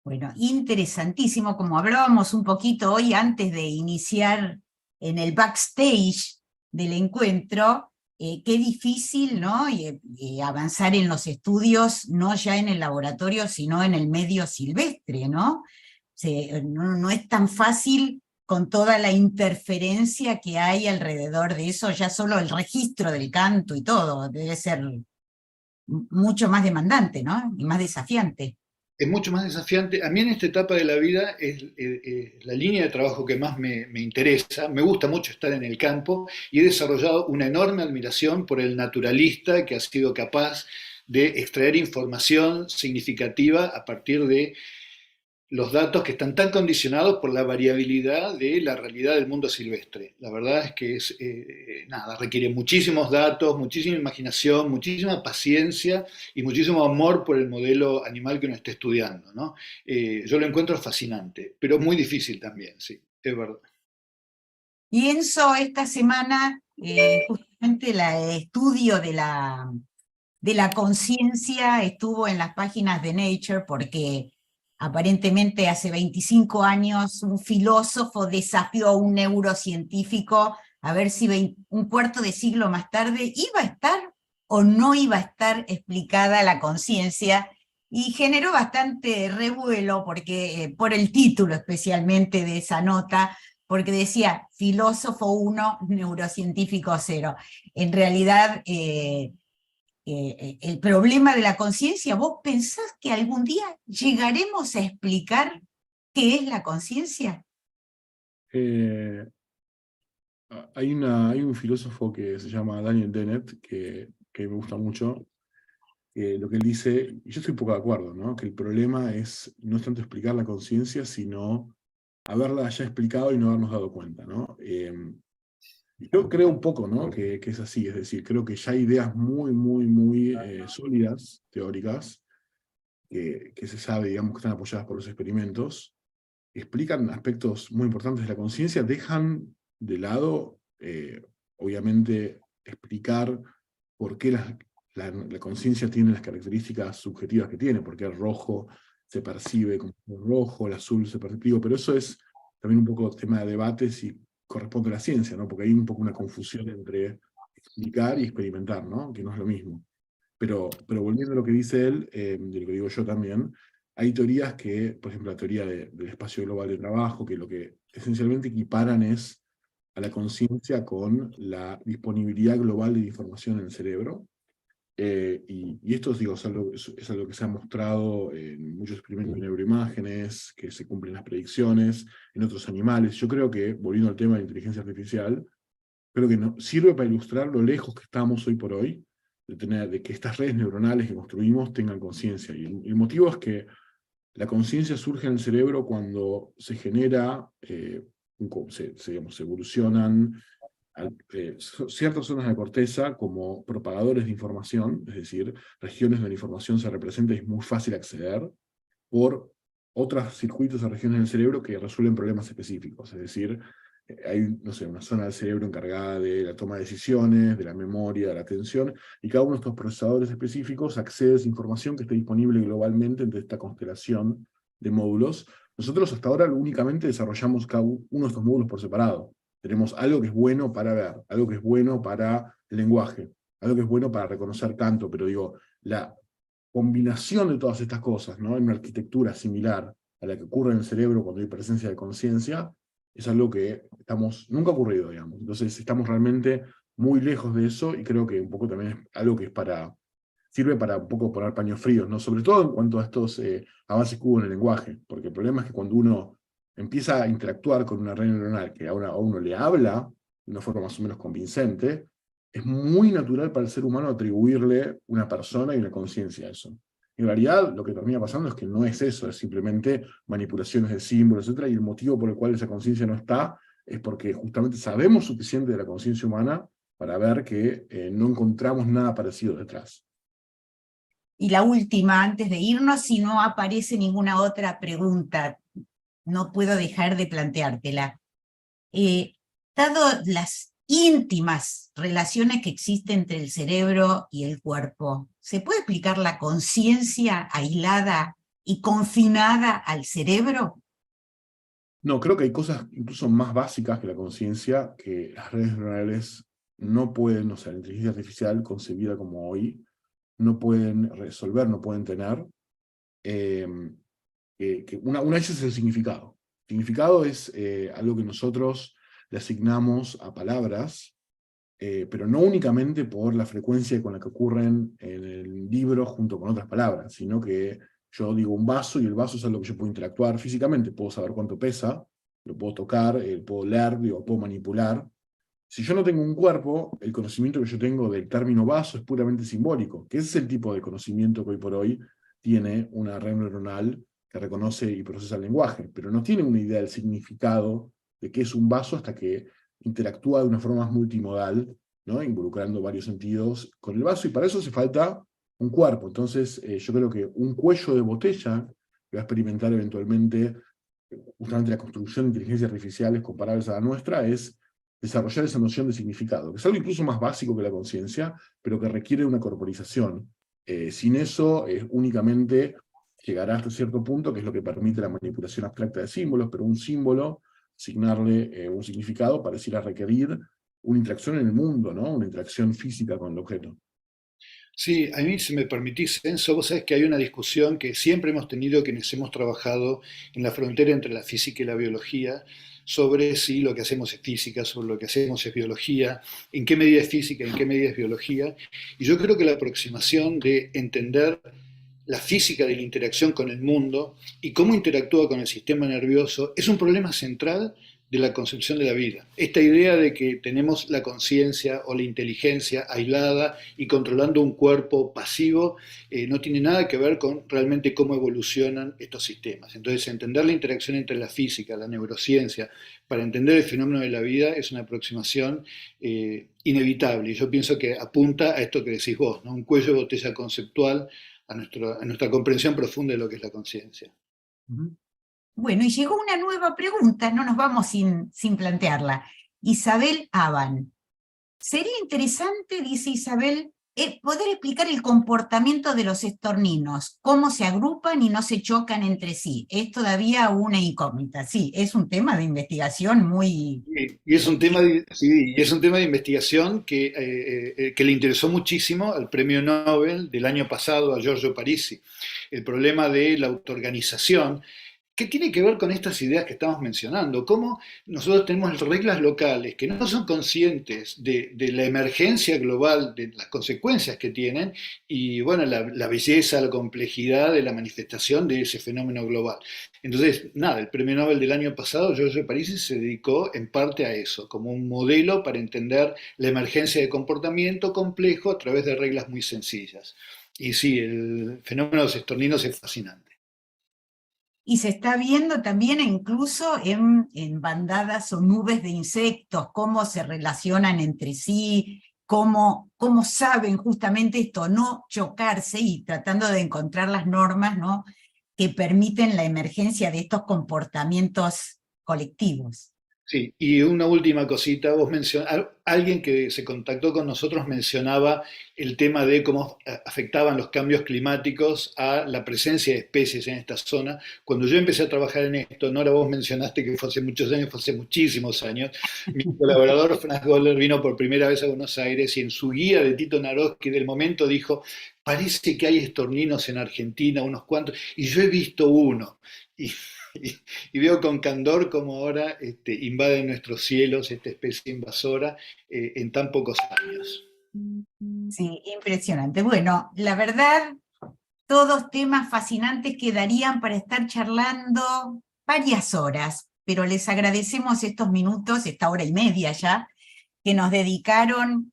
Bueno, interesantísimo, como hablábamos un poquito hoy antes de iniciar en el backstage del encuentro, qué difícil, ¿no? Y avanzar en los estudios, no ya en el laboratorio, sino en el medio silvestre, ¿no? No es tan fácil con toda la interferencia que hay alrededor de eso, ya solo el registro del canto y todo, debe ser mucho más demandante, ¿no? Y más desafiante. Es mucho más desafiante. A mí en esta etapa de la vida es la línea de trabajo que más me interesa. Me gusta mucho estar en el campo y he desarrollado una enorme admiración por el naturalista que ha sido capaz de extraer información significativa a partir de los datos que están tan condicionados por la variabilidad de la realidad del mundo silvestre. La verdad es que requiere muchísimos datos, muchísima imaginación, muchísima paciencia y muchísimo amor por el modelo animal que uno esté estudiando, ¿no? Yo lo encuentro fascinante, pero muy difícil también, sí, es verdad. Pienso esta semana justamente el estudio de la conciencia estuvo en las páginas de Nature porque aparentemente hace 25 años un filósofo desafió a un neurocientífico a ver si un cuarto de siglo más tarde iba a estar o no iba a estar explicada la conciencia, y generó bastante revuelo porque, por el título especialmente de esa nota, porque decía filósofo 1, neurocientífico 0. En realidad, el problema de la conciencia, ¿vos pensás que algún día llegaremos a explicar qué es la conciencia? Hay un filósofo que se llama Daniel Dennett, que me gusta mucho, lo que él dice, y yo estoy un poco de acuerdo, ¿no? Que el problema no es tanto explicar la conciencia, sino haberla ya explicado y no habernos dado cuenta, ¿no? Yo creo un poco, ¿no? Que es así, es decir, creo que ya hay ideas muy, muy, muy sólidas, teóricas, que se sabe, digamos, que están apoyadas por los experimentos, explican aspectos muy importantes de la conciencia, dejan de lado, obviamente, explicar por qué la conciencia tiene las características subjetivas que tiene, porque el rojo se percibe como rojo, el azul se percibe, pero eso es también un poco tema de debate si corresponde a la ciencia, ¿no? Porque hay un poco una confusión entre explicar y experimentar, ¿no? Que no es lo mismo. Pero volviendo a lo que dice él, y lo que digo yo también, hay teorías que, por ejemplo, la teoría del espacio global de trabajo, que lo que esencialmente equiparan es a la conciencia con la disponibilidad global de información en el cerebro. Y esto digo, es algo que se ha mostrado en muchos experimentos de neuroimágenes, que se cumplen las predicciones, en otros animales. Yo creo que, volviendo al tema de inteligencia artificial, creo que sirve para ilustrar lo lejos que estamos hoy por hoy de que estas redes neuronales que construimos tengan conciencia. Y el motivo es que la conciencia surge en el cerebro cuando se genera, digamos, se evolucionan ciertas zonas de la corteza como propagadores de información, es decir, regiones donde la información se representa y es muy fácil acceder, por otros circuitos o regiones del cerebro que resuelven problemas específicos, es decir, hay, no sé, una zona del cerebro encargada de la toma de decisiones, de la memoria, de la atención, y cada uno de estos procesadores específicos accede a esa información que está disponible globalmente entre esta constelación de módulos. Nosotros hasta ahora únicamente desarrollamos cada uno de estos módulos por separado. Tenemos algo que es bueno para ver, algo que es bueno para el lenguaje, algo que es bueno para reconocer canto, pero digo, la combinación de todas estas cosas, ¿no? En una arquitectura similar a la que ocurre en el cerebro cuando hay presencia de conciencia, es algo que nunca ha ocurrido, digamos. Entonces estamos realmente muy lejos de eso, y creo que un poco también es algo que sirve para un poco poner paños fríos, ¿no? Sobre todo en cuanto a estos avances que hubo en el lenguaje, porque el problema es que cuando uno empieza a interactuar con una red neuronal que a uno le habla de una forma más o menos convincente, es muy natural para el ser humano atribuirle una persona y una conciencia a eso. En realidad, lo que termina pasando es que no es eso, es simplemente manipulaciones de símbolos, etc. Y el motivo por el cual esa conciencia no está es porque justamente sabemos suficiente de la conciencia humana para ver que no encontramos nada parecido detrás. Y la última, antes de irnos, si no aparece ninguna otra pregunta, no puedo dejar de planteártela. Dado las íntimas relaciones que existen entre el cerebro y el cuerpo, ¿se puede explicar la conciencia aislada y confinada al cerebro? No, creo que hay cosas incluso más básicas que la conciencia que las redes neuronales no pueden, o sea, la inteligencia artificial concebida como hoy, no pueden resolver, no pueden tener. Una de ellas es el significado. El significado es algo que nosotros le asignamos a palabras, pero no únicamente por la frecuencia con la que ocurren en el libro junto con otras palabras, sino que yo digo un vaso y el vaso es algo que yo puedo interactuar físicamente, puedo saber cuánto pesa, lo puedo tocar, puedo leer, puedo manipular. Si yo no tengo un cuerpo, el conocimiento que yo tengo del término vaso es puramente simbólico, que ese es el tipo de conocimiento que hoy por hoy tiene una red neuronal que reconoce y procesa el lenguaje, pero no tiene una idea del significado de qué es un vaso hasta que interactúa de una forma más multimodal, ¿no? Involucrando varios sentidos con el vaso, y para eso hace falta un cuerpo. Entonces, yo creo que un cuello de botella que va a experimentar eventualmente justamente la construcción de inteligencias artificiales comparables a la nuestra es desarrollar esa noción de significado, que es algo incluso más básico que la conciencia, pero que requiere una corporización. Sin eso, únicamente llegará hasta cierto punto, que es lo que permite la manipulación abstracta de símbolos, pero un símbolo, asignarle un significado, pareciera requerir una interacción en el mundo, ¿no? Una interacción física con el objeto. Sí, a mí, si me permitís, Enzo, vos sabés que hay una discusión que siempre hemos tenido quienes hemos trabajado en la frontera entre la física y la biología, sobre si lo que hacemos es física, sobre lo que hacemos es biología, en qué medida es física, en qué medida es biología. Y yo creo que la aproximación de entender la física de la interacción con el mundo y cómo interactúa con el sistema nervioso es un problema central de la concepción de la vida. Esta idea de que tenemos la conciencia o la inteligencia aislada y controlando un cuerpo pasivo no tiene nada que ver con realmente cómo evolucionan estos sistemas. Entonces, entender la interacción entre la física, la neurociencia, para entender el fenómeno de la vida es una aproximación inevitable. Y yo pienso que apunta a esto que decís vos, ¿no? Un cuello de botella conceptual a nuestra comprensión profunda de lo que es la conciencia. Bueno, y llegó una nueva pregunta, no nos vamos sin plantearla. Isabel Aban. Sería interesante, dice Isabel, poder explicar el comportamiento de los estorninos, cómo se agrupan y no se chocan entre sí. Es todavía una incógnita, sí, es un tema de investigación muy... Sí, y es un tema de investigación que le interesó muchísimo al premio Nobel del año pasado a Giorgio Parisi. El problema de la autoorganización que tiene que ver con estas ideas que estamos mencionando, cómo nosotros tenemos reglas locales que no son conscientes de la emergencia global, de las consecuencias que tienen, y bueno, la belleza, la complejidad de la manifestación de ese fenómeno global. Entonces, nada, el premio Nobel del año pasado, Giorgio Parisi, se dedicó en parte a eso, como un modelo para entender la emergencia de comportamiento complejo a través de reglas muy sencillas. Y sí, el fenómeno de los estorninos es fascinante. Y se está viendo también incluso en bandadas o nubes de insectos, cómo se relacionan entre sí, cómo saben justamente esto, no chocarse, y tratando de encontrar las normas, ¿no?, que permiten la emergencia de estos comportamientos colectivos. Sí, y una última cosita, alguien que se contactó con nosotros mencionaba el tema de cómo afectaban los cambios climáticos a la presencia de especies en esta zona. Cuando yo empecé a trabajar en esto, Nora, vos mencionaste que fue hace muchos años, fue hace muchísimos años, mi colaborador Franz Goller vino por primera vez a Buenos Aires y en su guía de Tito Naroski del momento dijo, parece que hay estorninos en Argentina, unos cuantos, y yo he visto uno. Y veo con candor cómo ahora invade nuestros cielos esta especie invasora en tan pocos años. Sí, impresionante. Bueno, la verdad, todos temas fascinantes que darían para estar charlando varias horas, pero les agradecemos estos minutos, esta hora y media ya, que nos dedicaron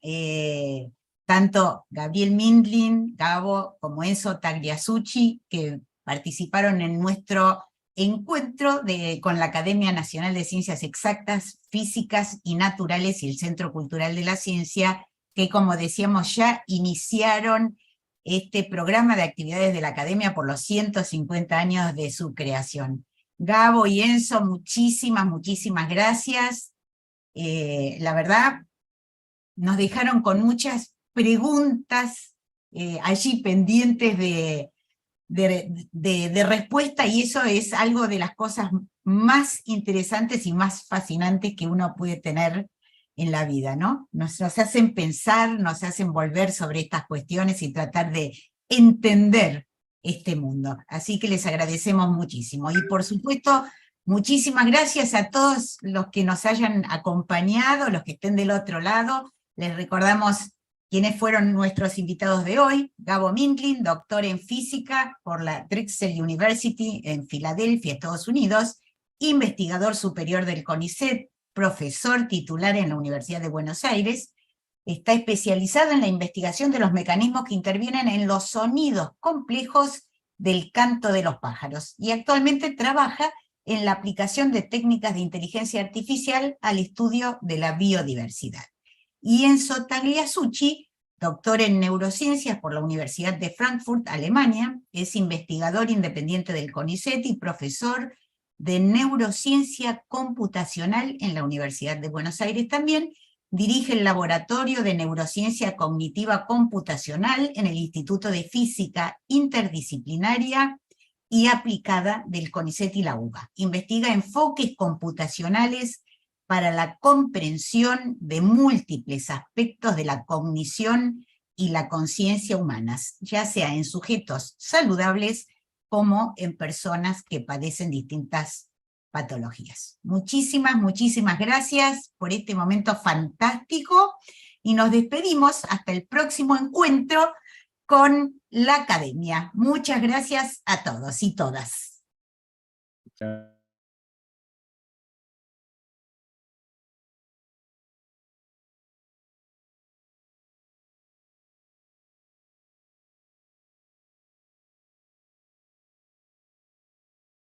tanto Gabriel Mindlin, Gabo, como Enzo Tagliasucci, que participaron en nuestro encuentro con la Academia Nacional de Ciencias Exactas, Físicas y Naturales y el Centro Cultural de la Ciencia, que, como decíamos, ya iniciaron este programa de actividades de la Academia por los 150 años de su creación. Gabo y Enzo, muchísimas gracias. La verdad, nos dejaron con muchas preguntas allí pendientes de respuesta, y eso es algo de las cosas más interesantes y más fascinantes que uno puede tener en la vida, ¿no? Nos hacen pensar, nos hacen volver sobre estas cuestiones y tratar de entender este mundo. Así que les agradecemos muchísimo. Y por supuesto, muchísimas gracias a todos los que nos hayan acompañado, los que estén del otro lado. Les recordamos quiénes fueron nuestros invitados de hoy. Gabo Mindlin, doctor en física por la Drexel University en Filadelfia, Estados Unidos, investigador superior del CONICET, profesor titular en la Universidad de Buenos Aires. Está especializado en la investigación de los mecanismos que intervienen en los sonidos complejos del canto de los pájaros, y actualmente trabaja en la aplicación de técnicas de inteligencia artificial al estudio de la biodiversidad. Y Enzo Tagliasucci, doctor en neurociencias por la Universidad de Frankfurt, Alemania, es investigador independiente del CONICET y profesor de neurociencia computacional en la Universidad de Buenos Aires también. Dirige el Laboratorio de Neurociencia Cognitiva Computacional en el Instituto de Física Interdisciplinaria y Aplicada del CONICET y la UBA. Investiga enfoques computacionales para la comprensión de múltiples aspectos de la cognición y la conciencia humanas, ya sea en sujetos saludables como en personas que padecen distintas patologías. Muchísimas gracias por este momento fantástico, y nos despedimos hasta el próximo encuentro con la Academia. Muchas gracias a todos y todas. Chao.